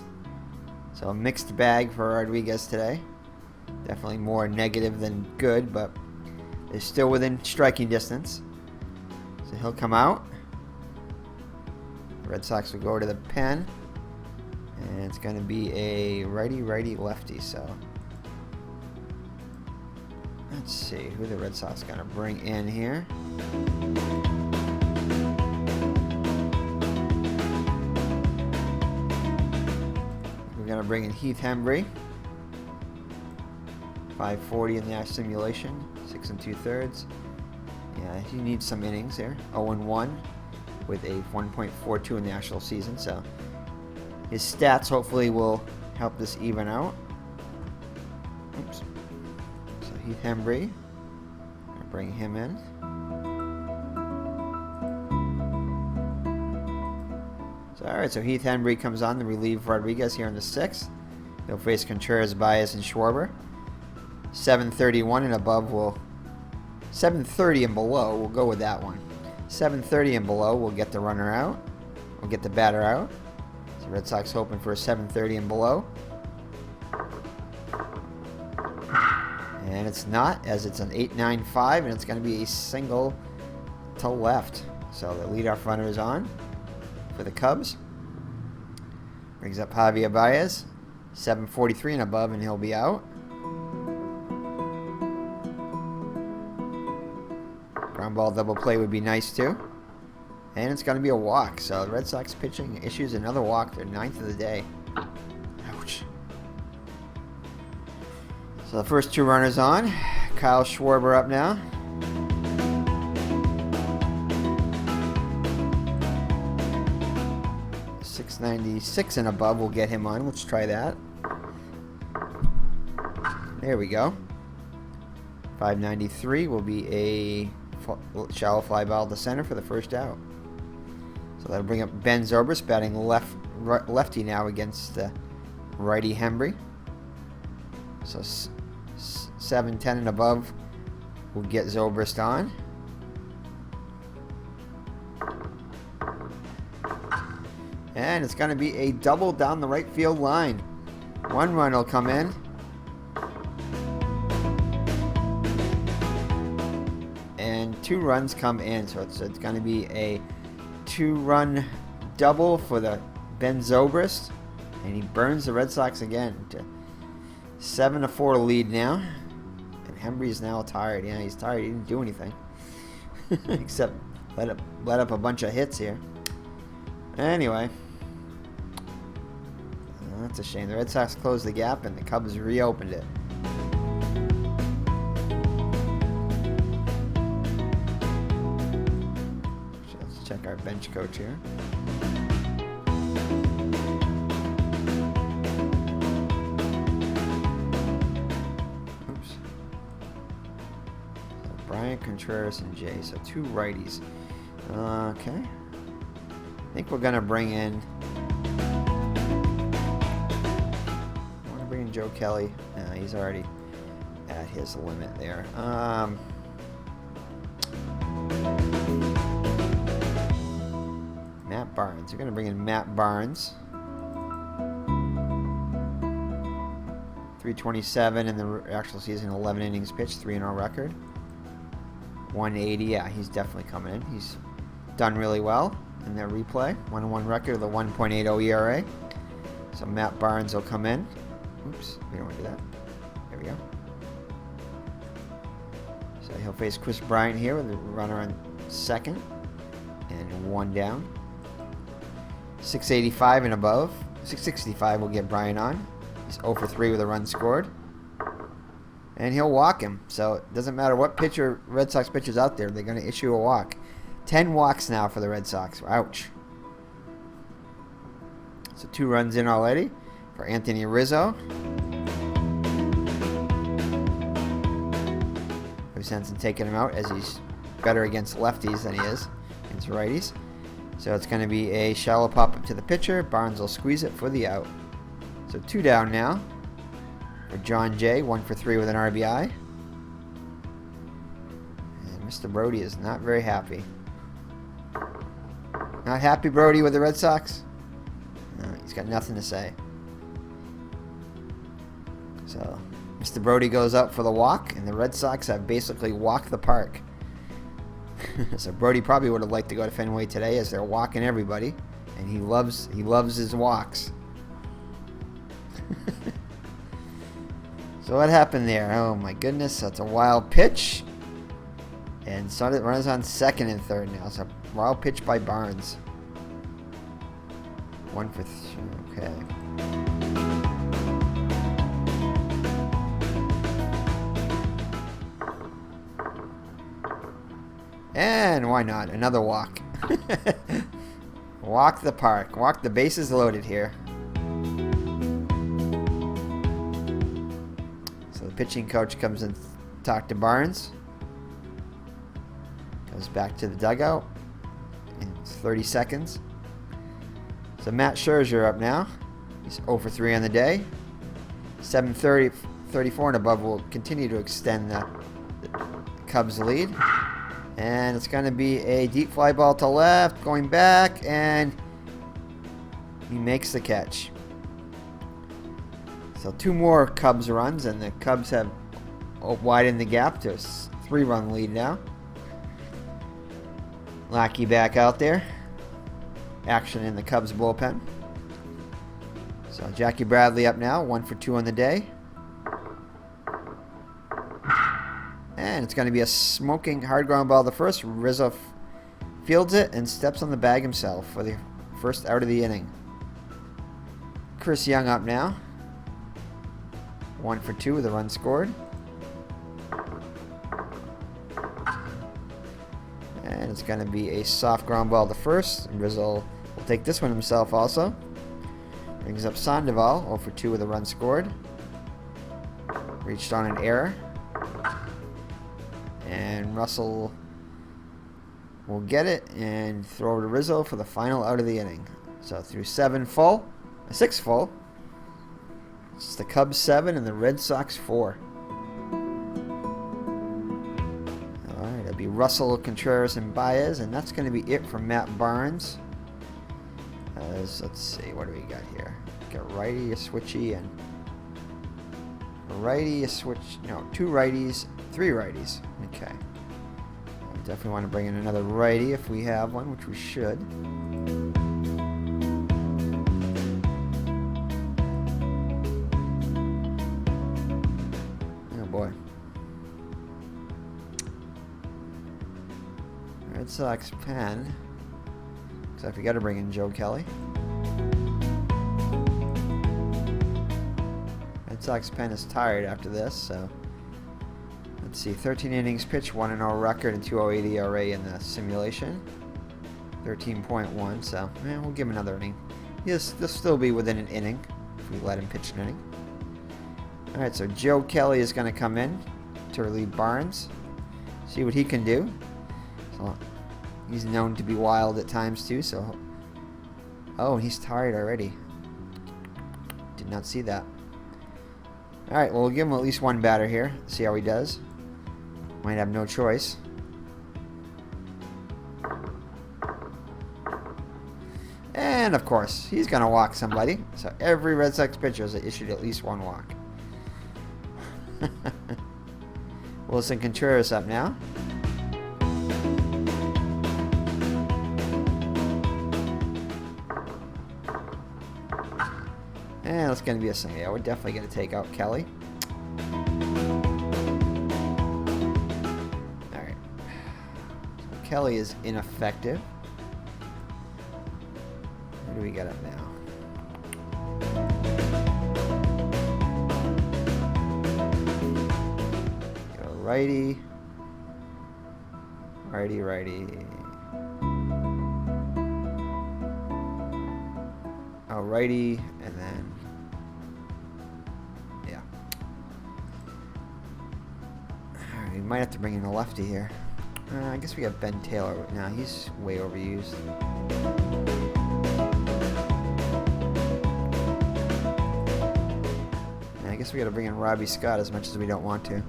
So a mixed bag for Rodriguez today. Definitely more negative than good, but they're still within striking distance. So he'll come out. The Red Sox will go to the pen. And it's going to be a righty-lefty. So let's see who the Red Sox going to bring in here. We're going to bring in Heath Hembree. 540 in the simulation, 6 2/3. Yeah, he needs some innings here. 0-1 with a 1.42 in the actual season. So his stats hopefully will help this even out. Oops. So Heath Hembree, gonna bring him in. So alright, so Heath Hembree comes on to relieve Rodriguez here in the 6th. They'll face Contreras, Baez, and Schwarber. 731 and above will 730 and below, we'll go with that one. 730 and below, we'll get the runner out. We'll get the batter out. So Red Sox hoping for a 730 and below. And it's not, as it's an 8-9-5, and it's going to be a single to left. So the leadoff runner is on for the Cubs. Brings up Javier Baez. 743 and above, and he'll be out. Ground ball double play would be nice too. And it's going to be a walk. So the Red Sox pitching issues another walk. Their 9th of the day. Ouch. So the first 2 runners on. Kyle Schwarber up now. .696 and above will get him on. Let's try that. There we go. 593 will be a shallow fly ball to center for the first out. So that'll bring up Ben Zobrist batting lefty now against righty Hembree. So 7-10 and above will get Zobrist on. And it's going to be a double down the right field line. 1 run will come in. And 2 runs come in. So it's going to be a 2-run double for the Ben Zobrist. And he burns the Red Sox again to 7-4 lead now. And Hembree is now tired. Yeah, he's tired. He didn't do anything. Except let up a bunch of hits here. Anyway. That's a shame. The Red Sox closed the gap and the Cubs reopened it. So let's check our bench coach here. Oops. So Bryant, Contreras, and Jay. So 2 righties. Okay. I think we're going to bring in Joe Kelly. He's already at his limit there. Matt Barnes. We're going to bring in Matt Barnes. 327 in the actual season, 11 innings pitched, 3-0 record. 180. Yeah, he's definitely coming in. He's done really well in their replay. 1-1 record with a 1.80 ERA. So Matt Barnes will come in. Oops, we don't want to do that. There we go. So he'll face Chris Bryant here with the runner on second. And 1 down. 685 and above. 665 will get Bryant on. He's 0 for 3 with a run scored. And he'll walk him. So it doesn't matter what pitcher, Red Sox pitcher's out there, they're going to issue a walk. 10 walks now for the Red Sox. Ouch. So 2 runs in already for Anthony Rizzo. No sense in taking him out as he's better against lefties than he is against righties. So it's going to be a shallow pop up to the pitcher. Barnes will squeeze it for the out. So 2 down now for John Jay. 1 for 3 with an RBI. And Mr. Brody is not very happy. Not happy, Brody, with the Red Sox? No, he's got nothing to say. So Mr. Brody goes out for the walk, and the Red Sox have basically walked the park. So Brody probably would have liked to go to Fenway today as they're walking everybody, and he loves his walks. So what happened there? Oh my goodness, that's a wild pitch. And started runners on second and third now. So wild pitch by Barnes. 1 for 3. Okay. And why not? Another walk. Walk the park. Walk the bases loaded here. So the pitching coach comes and talks to Barnes. Goes back to the dugout. In 30 seconds. So Matt Scherzer up now. He's 0 for 3 on the day. 7:30, 34 and above will continue to extend the Cubs lead. And it's going to be a deep fly ball to left, going back, and he makes the catch. So 2 more Cubs runs, and the Cubs have widened the gap to a 3-run lead now. Lackey back out there. Action in the Cubs bullpen. So Jackie Bradley up now, 1 for 2 on the day. And it's going to be a smoking hard ground ball to first. Rizzo fields it and steps on the bag himself for the first out of the inning. Chris Young up now. 1 for 2 with a run scored. And it's going to be a soft ground ball to first. Rizzo will take this one himself also. Brings up Sandoval, 0 for 2 with a run scored. Reached on an error. And Russell will get it and throw over to Rizzo for the final out of the inning. So through 6 full. It's the Cubs 7 and the Red Sox 4. Alright, it'll be Russell, Contreras, and Baez, and that's going to be it for Matt Barnes. Let's see, what do we got here? Got righty, a switchy, and a righty, a switch. No, 2 righties, 3 righties. Okay. We definitely want to bring in another righty if we have one, which we should. Oh boy. Red Sox pen. Looks like we got to bring in Joe Kelly. Red Sox pen is tired after this, so let's see. 13 innings pitched, 1-0 record, and 2.08 ERA in the simulation. 13.1, so we'll give him another inning. He'll still be within an inning if we let him pitch an inning. Alright, so Joe Kelly is going to come in to relieve Barnes. See what he can do. So he's known to be wild at times too, so... Oh, he's tired already. Did not see that. Alright, well, we'll give him at least one batter here. See how he does. Might have no choice. And, of course, he's going to walk somebody. So every Red Sox pitcher has issued at least one walk. Wilson Contreras up now. And it's going to be a single. Yeah, we're definitely going to take out Kelly. Alright. So Kelly is ineffective. Who do we got up now? righty. Righty. Oh, righty, and then yeah. Alright, we might have to bring in a lefty here. I guess we got Ben Taylor. Nah, he's way overused. I guess we got to bring in Robbie Scott as much as we don't want to.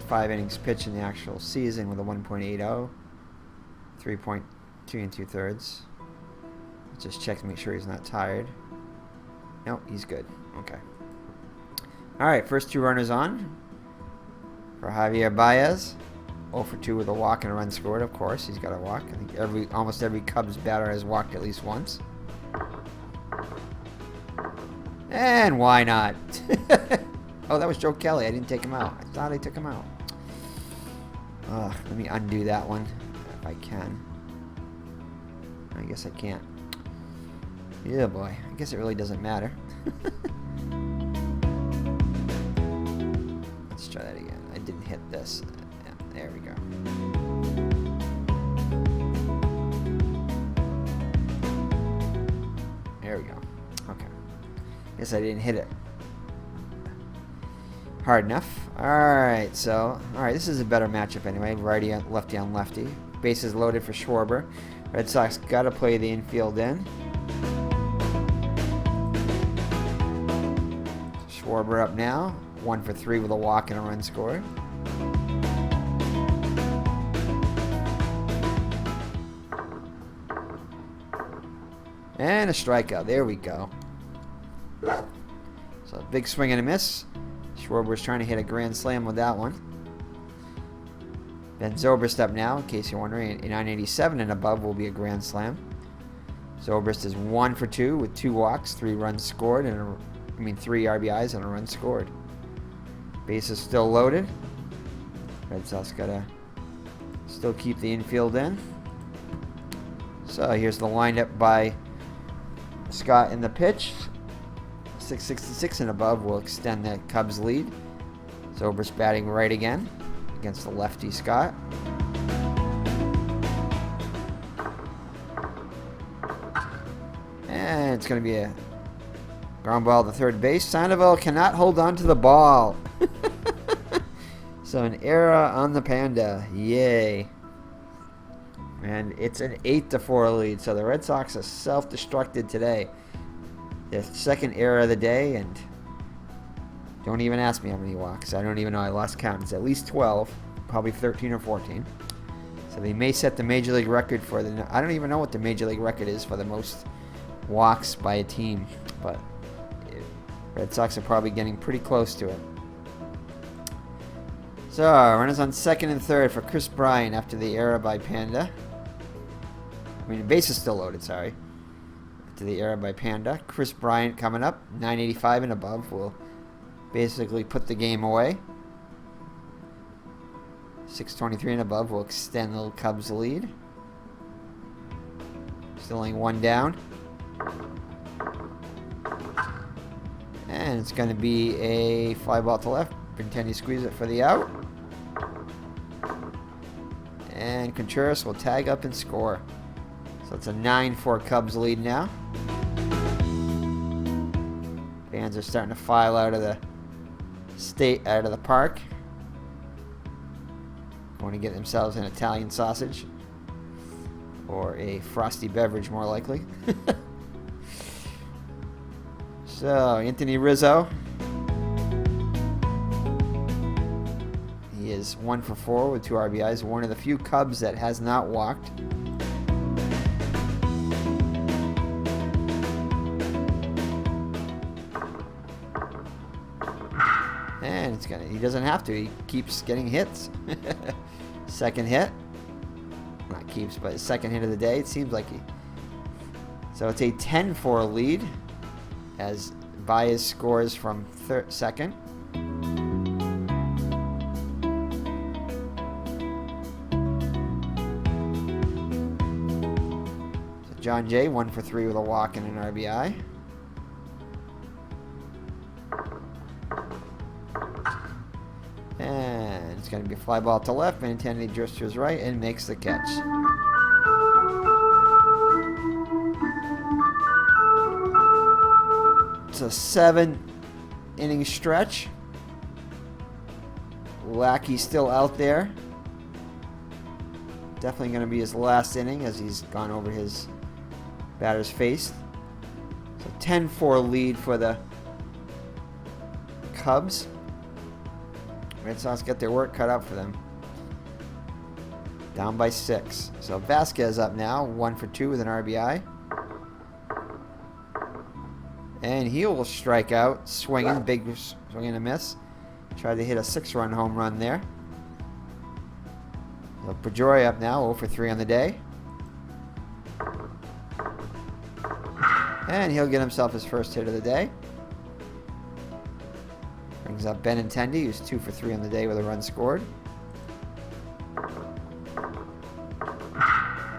Five innings pitched in the actual season with a 1.80, 3.2 2/3. Just check to make sure he's not tired. Nope, he's good. Okay. All right, first 2 runners on for Javier Baez. 0 for 2 with a walk and a run scored. Of course, he's got a walk. I think almost every Cubs batter has walked at least once. And why not? Oh, that was Joe Kelly. I didn't take him out. I thought I took him out. Let me undo that one if I can. I guess I can't. Yeah, boy. I guess it really doesn't matter. Let's try that again. I didn't hit this. Yeah, there we go. There we go. Okay. Guess I didn't hit it hard enough. Alright, this is a better matchup anyway. Righty on lefty on lefty. Bases loaded for Schwarber. Red Sox got to play the infield in. Schwarber up now. 1 for 3 with a walk and a run scored. And a strikeout. There we go. So big swing and a miss. Schwarber's trying to hit a grand slam with that one. Ben Zobrist up now, in case you're wondering. A 987 and above will be a grand slam. Zobrist is 1 for 2 with 2 walks, 3 runs scored, and 3 RBIs and a run scored. Base is still loaded. Red Sox gotta still keep the infield in. So here's the windup by Scott in the pitch. 666 and above will extend the Cubs lead. Zobrist batting right again against the lefty Scott. And it's going to be a ground ball to third base. Sandoval cannot hold on to the ball. So an error on the Panda. Yay. And it's an 8-4 lead. So the Red Sox are self-destructed today. Their second error of the day, and don't even ask me how many walks. I don't even know. I lost count. It's at least 12, probably 13 or 14. So they may set the Major League record for the... I don't even know what the Major League record is for the most walks by a team, but Red Sox are probably getting pretty close to it. So, runners on second and third for Chris Bryant after the error by Panda. The base is still loaded, sorry. To the error by Panda. Chris Bryant coming up. 985 and above will basically put the game away. 623 and above will extend the Cubs lead. Still only 1 down. And it's going to be a fly ball to left. Pretend you squeeze it for the out. And Contreras will tag up and score. So it's a 9-4 Cubs lead now. Fans are starting to file out of the park. Want to get themselves an Italian sausage. Or a frosty beverage, more likely. So, Anthony Rizzo. He is 1 for 4 with 2 RBIs. One of the few Cubs that has not walked. And he doesn't have to. He keeps getting hits. Second hit. Not keeps, but his second hit of the day. It seems like he. So it's a 10-4 lead as Baez scores from second. So John Jay 1 for 3 with a walk and an RBI. It's going to be a fly ball to left. Benintendi drifts to his right and makes the catch. It's a 7-inning stretch. Lackey still out there. Definitely going to be his last inning as he's gone over his batter's face. So 10-4 lead for the Cubs. Red Sox get their work cut out for them. Down by 6. So Vasquez up now, 1 for 2 with an RBI. And he will strike out, swinging, big swing and a miss. Tried to hit a 6-run home run there. So Pedroia up now, 0 for 3 on the day. And he'll get himself his first hit of the day. Brings up Benintendi, who's 2 for 3 on the day with a run scored.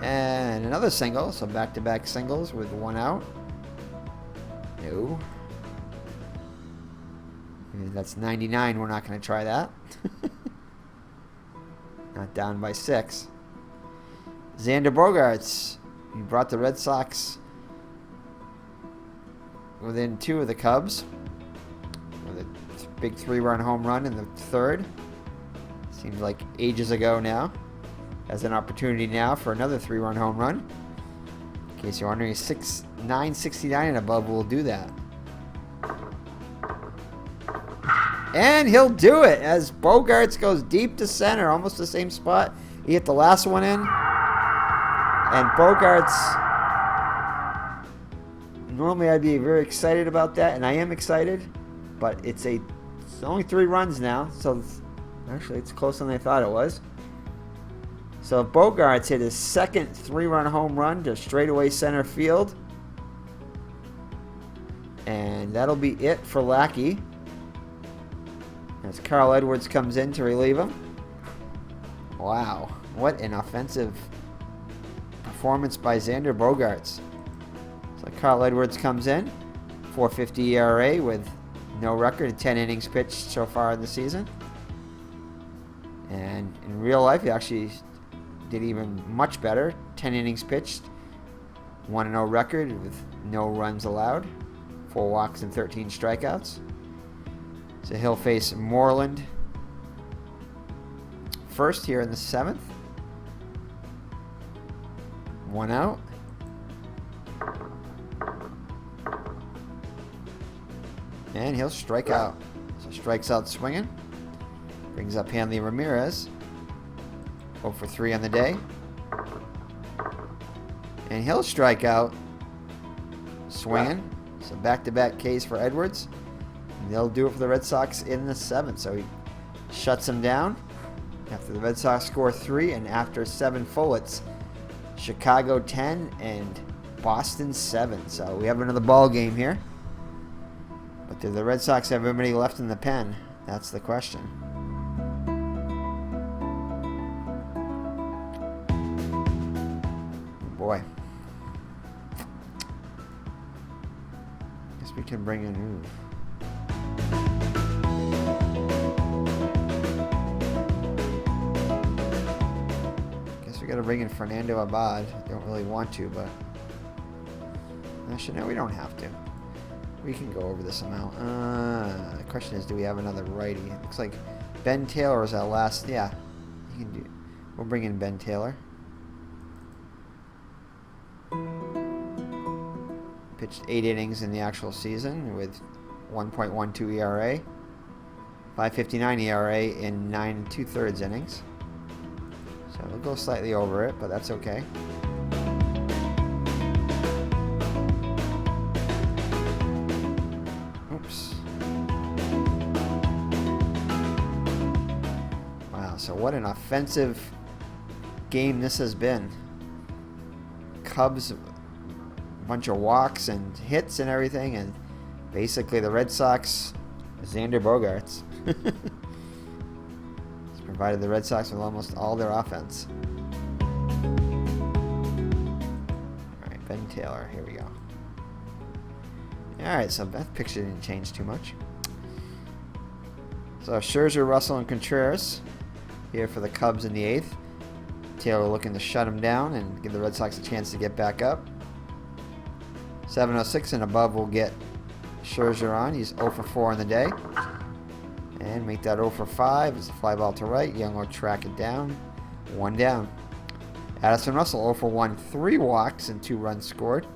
And another single, so back-to-back singles with 1 out. No. That's 99. We're not going to try that. Not down by 6. Xander Bogaerts. He brought the Red Sox within 2 of the Cubs with a big 3-run home run in the 3rd. Seems like ages ago now. Has an opportunity now for another 3-run home run. In case you're wondering, 969 and above will do that. And he'll do it as Bogaerts goes deep to center, almost the same spot he hit the last one in. And Bogaerts, normally I'd be very excited about that, and I am excited, but it's only 3 runs now, so actually it's closer than I thought it was. So Bogaerts hit his second 3-run home run to straightaway center field. And that'll be it for Lackey, as Carl Edwards comes in to relieve him. Wow, what an offensive performance by Xander Bogaerts. So Carl Edwards comes in, 4.50 ERA with no record, 10 innings pitched so far in the season. And in real life, he actually did even much better. 10 innings pitched, 1-0 record with no runs allowed, 4 walks and 13 strikeouts. So he'll face Moreland first here in the 7th. 1 out. And he'll strike out. So strikes out swinging. Brings up Hanley Ramirez. 0 for 3 on the day. And he'll strike out swinging. So back-to-back Ks for Edwards. And they'll do it for the Red Sox in the 7th. So he shuts them down after the Red Sox score 3. And after 7 full, it's Chicago 10 and Boston 7. So we have another ball game here. But do the Red Sox have anybody left in the pen? That's the question. Boy. Guess we can bring in Guess we gotta bring in Fernando Abad. Don't really want to, but actually no, we don't have to. We can go over this amount. The question is, do we have another righty? It looks like Ben Taylor is our last. Yeah, you can do. We'll bring in Ben Taylor. Pitched 8 innings in the actual season with 1.12 ERA, 5.59 ERA in 9 2/3 innings. So we'll go slightly over it, but that's okay. Oops. Wow, so what an offensive game this has been. Cubs, bunch of walks and hits and everything, and basically the Red Sox, Xander Bogaerts, has provided the Red Sox with almost all their offense. Alright, Ben Taylor, here we go. Alright, so that picture didn't change too much. So Scherzer, Russell, and Contreras here for the Cubs in the 8th. Taylor looking to shut him down and give the Red Sox a chance to get back up. 7:06 and above will get Scherzer on. He's 0 for 4 on the day. And make that 0 for 5. It's a fly ball to right. Young will track it down. 1 down. Addison Russell 0 for 1. 3 walks and 2 runs scored.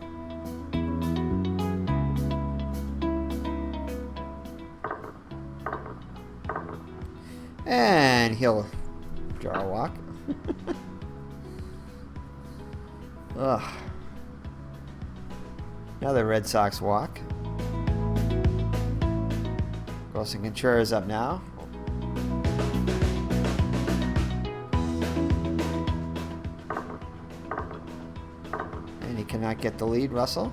And he'll draw a walk. Ugh. Another Red Sox walk. Wilson Contreras up now. And he cannot get the lead, Russell.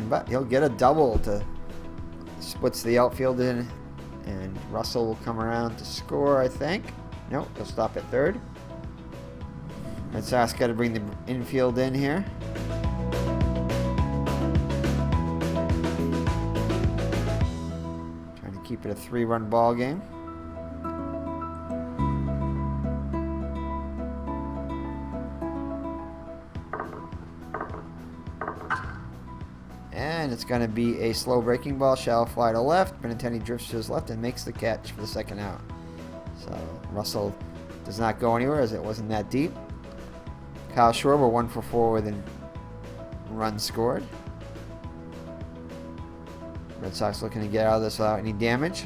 But he'll get a double to splits the outfield in, and Russell will come around to score, I think. Nope, he'll stop at third. Red Sox got to bring the infield in here. Trying to keep it a 3-run ball game. And it's going to be a slow breaking ball, shallow fly to left. Benintendi drifts to his left and makes the catch for the second out. So Russell does not go anywhere as it wasn't that deep. Kyle Schwarber 1 for 4 with a run scored. Red Sox looking to get out of this without any damage.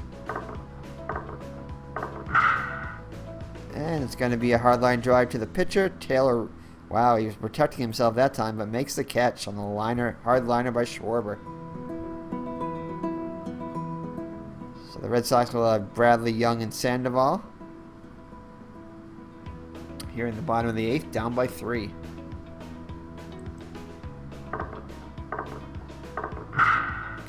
And it's going to be a hardline drive to the pitcher. Taylor, wow, he was protecting himself that time, but makes the catch on the liner, hard liner by Schwarber. So the Red Sox will have Bradley, Young, and Sandoval. Here in the bottom of the 8th, down by 3.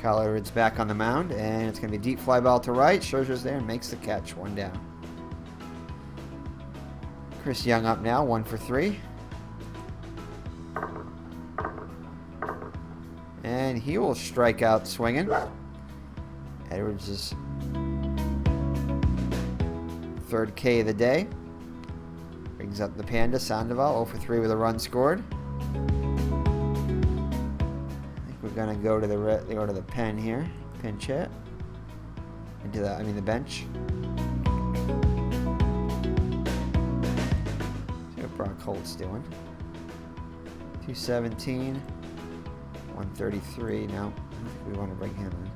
Kyle Edwards back on the mound, and it's going to be a deep fly ball to right. Scherzer's there and makes the catch, 1 down. Chris Young up now, 1 for 3. And he will strike out swinging. Edwards is 3rd K of the day. Brings up the Panda, Sandoval, 0 for 3 with a run scored. I think we're going to go to the pen here. Pinch hit. The bench. See what Brock Holt's doing. 217. 133. No, I don't think we want to bring him in.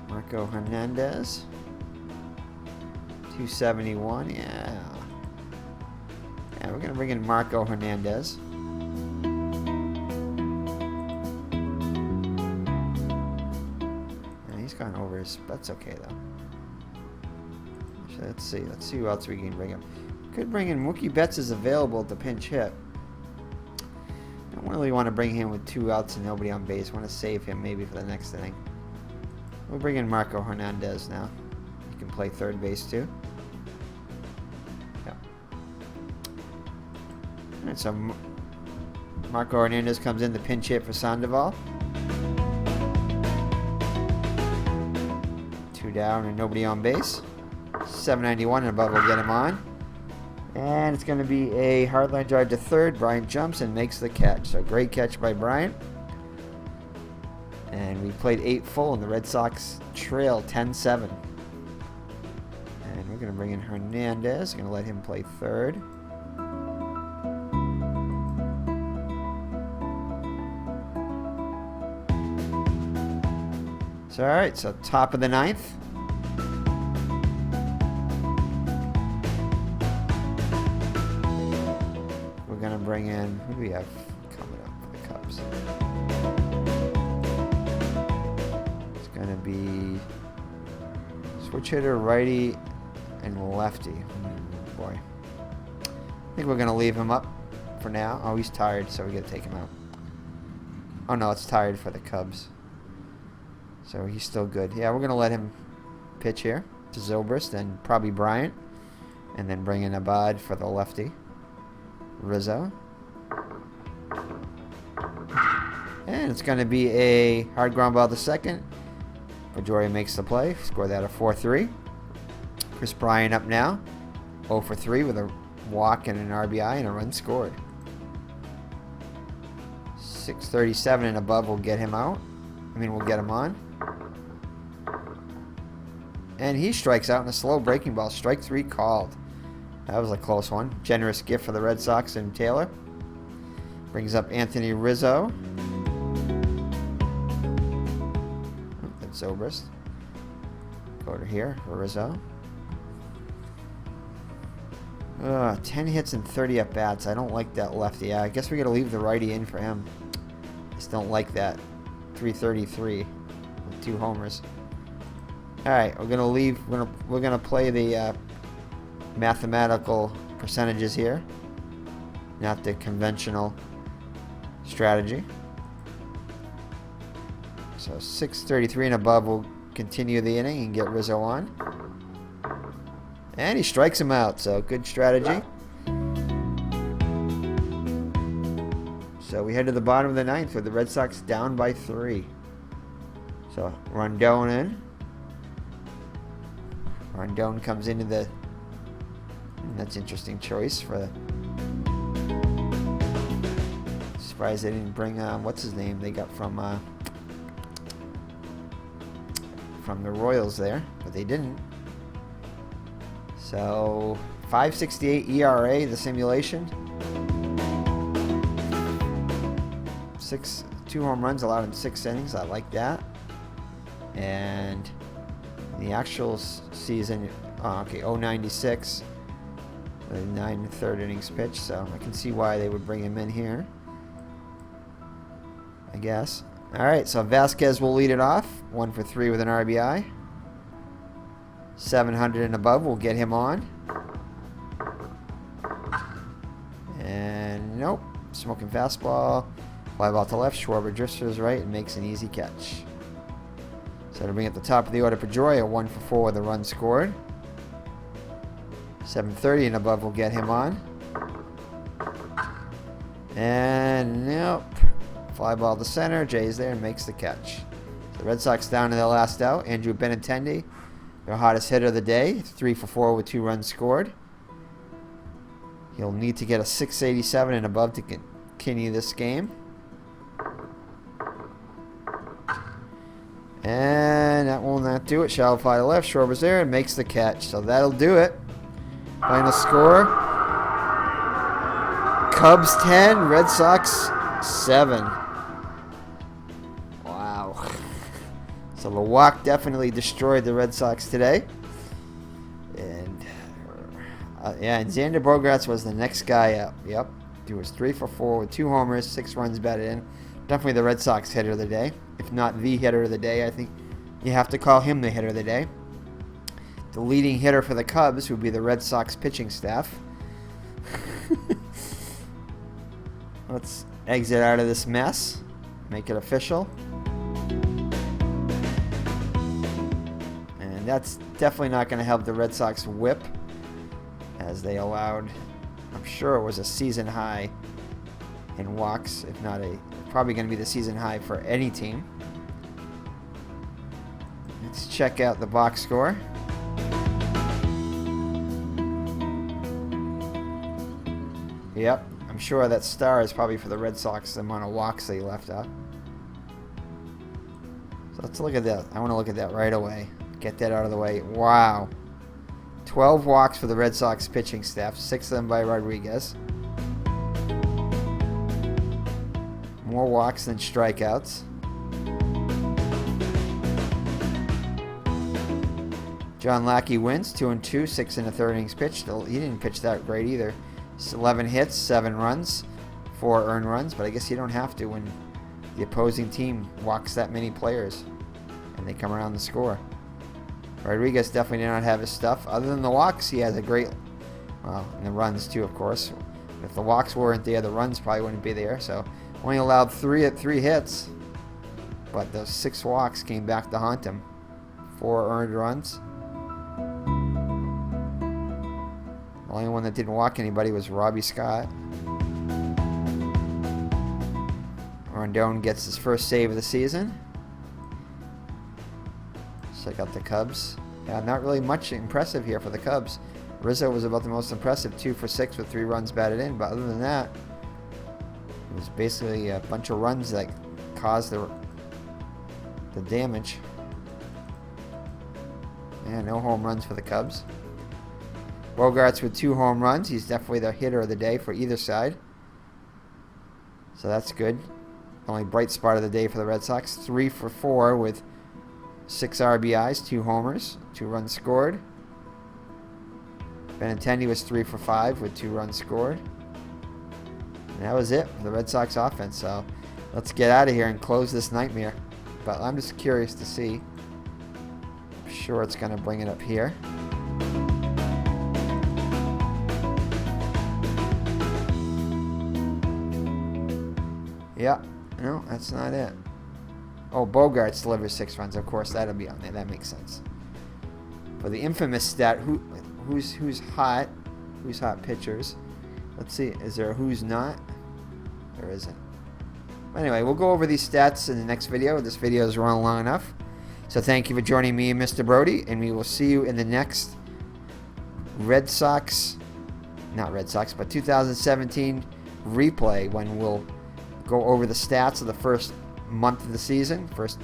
Marco Hernandez. 271, yeah. Yeah, we're going to bring in Marco Hernandez. Yeah, he's gone over his... That's okay, though. Actually, let's see. Let's see who else we can bring in. Could bring in Mookie Betts is available at the pinch hit. Don't really want to bring him with 2 outs and nobody on base. Want to save him maybe for the next inning. We'll bring in Marco Hernandez now. He can play third base too. Yeah. Alright, so Marco Hernandez comes in the pinch hit for Sandoval. 2 down and nobody on base. 791 and above will get him on. And it's going to be a hardline drive to third. Bryant jumps and makes the catch. So great catch by Bryant. And we played 8 full and the Red Sox trail 10-7. And we're going to bring in Hernandez. Going to let him play third. So alright, so top of the 9th. Bring in, who do we have coming up for the Cubs? It's going to be switch hitter, righty, and lefty. Boy. I think we're going to leave him up for now. Oh, he's tired, so we got to take him out. Oh, no, it's tired for the Cubs. So he's still good. Yeah, we're going to let him pitch here to Zobrist and probably Bryant. And then bring in Abad for the lefty. Rizzo. And it's going to be a hard ground ball to second. Pedroia makes the play. Score that a 4-3. Chris Bryant up now. 0 for 3 with a walk and an RBI and a run scored. 637 and above will get him out. We'll get him on. And he strikes out in a slow breaking ball. Strike 3 called. That was a close one. Generous gift for the Red Sox and Taylor. Brings up Anthony Rizzo. That's Zobrist. Go to here for Rizzo. 10 hits and 30 at bats. I don't like that lefty. I guess we got to leave the righty in for him. Just don't like that. 333 with 2 homers. All right, we're gonna leave. We're gonna play the mathematical percentages here, not the conventional strategy. So 633 and above will continue the inning and get Rizzo on. And he strikes him out, so good strategy. So we head to the bottom of the 9th with the Red Sox down by 3. So Rondon in. Rondon comes into the... That's an interesting choice for the... Surprised they didn't bring... what's his name they got from the Royals there, but they didn't. So 5.68 ERA, the simulation. 2 home runs allowed in 6 innings. I like that. And the actual season, 0.96 with 9 1/3 innings pitched. So I can see why they would bring him in here, I guess. All right, so Vasquez will lead it off. 1 for 3 with an RBI. 700 and above will get him on. And nope, smoking fastball. Fly ball to left. Schwarber drifts to his right and makes an easy catch. So to bring at the top of the order, Pedroia 1 for 4 with a run scored. 730 and above will get him on. And nope. Fly ball to center. Jay's there and makes the catch. The Red Sox down to their last out. Andrew Benintendi, their hottest hitter of the day. 3 for 4 with 2 runs scored. He'll need to get a 687 and above to continue this game. And that will not do it. Shallow fly to left. Schwarber's there and makes the catch. So that'll do it. Final score. Cubs 10, Red Sox 7. Wow. So the walk definitely destroyed the Red Sox today. And and Xander Bogaerts was the next guy up. Yep. He was 3 for 4 with 2 homers, 6 runs batted in. Definitely the Red Sox hitter of the day. If not the hitter of the day, I think you have to call him the hitter of the day. The leading hitter for the Cubs would be the Red Sox pitching staff. Let's exit out of this mess. Make it official. And that's definitely not going to help the Red Sox whip, as they allowed, I'm sure it was a season high in walks, if not probably going to be the season high for any team. Let's check out the box score. Yep, I'm sure that star is probably for the Red Sox, the amount of walks they left out. So let's look at that. I want to look at that right away. Get that out of the way. Wow. 12 walks for the Red Sox pitching staff, 6 of them by Rodriguez. More walks than strikeouts. John Lackey wins 2-2, 6 1/3 innings pitched. He didn't pitch that great either. 11 hits, 7 runs, 4 earned runs, but I guess you don't have to when the opposing team walks that many players and they come around the score. Rodriguez definitely did not have his stuff. Other than the walks, he has a great, well, and the runs too, of course. If the walks weren't there, the runs probably wouldn't be there. So only allowed 3 hits, but those 6 walks came back to haunt him. 4 earned runs. The only one that didn't walk anybody was Robbie Scott. Rondon gets his first save of the season. Check out the Cubs. Yeah, not really much impressive here for the Cubs. Rizzo was about the most impressive, 2 for 6 with 3 runs batted in. But other than that, it was basically a bunch of runs that caused the damage. Yeah, no home runs for the Cubs. Bogarts with 2 home runs. He's definitely the hitter of the day for either side. So that's good. Only bright spot of the day for the Red Sox. 3 for 4 with 6 RBIs, 2 homers, 2 runs scored. Benintendi was 3 for 5 with 2 runs scored. And that was it for the Red Sox offense. So let's get out of here and close this nightmare. But I'm just curious to see. I'm sure it's going to bring it up here. Yeah, no, that's not it. Oh, Bogarts delivers 6 runs. Of course, that'll be on there. That makes sense. For the infamous stat, who's hot? Who's hot pitchers? Let's see. Is there a who's not? There isn't. Anyway, we'll go over these stats in the next video. This video is running long enough. So thank you for joining me, Mr. Brody, and we will see you in the next Red Sox, not Red Sox, but 2017 replay when we'll go over the stats of the first month of the season, first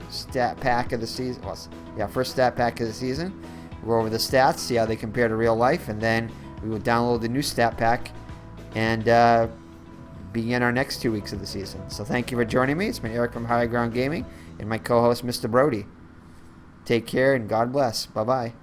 stat pack of the season. Well, yeah, first stat pack of the season. We'll go over the stats, see how they compare to real life, and then we will download the new stat pack and begin our next 2 weeks of the season. So thank you for joining me. It's been Eric from High Ground Gaming and my co-host, Mr. Brody. Take care and God bless. Bye-bye.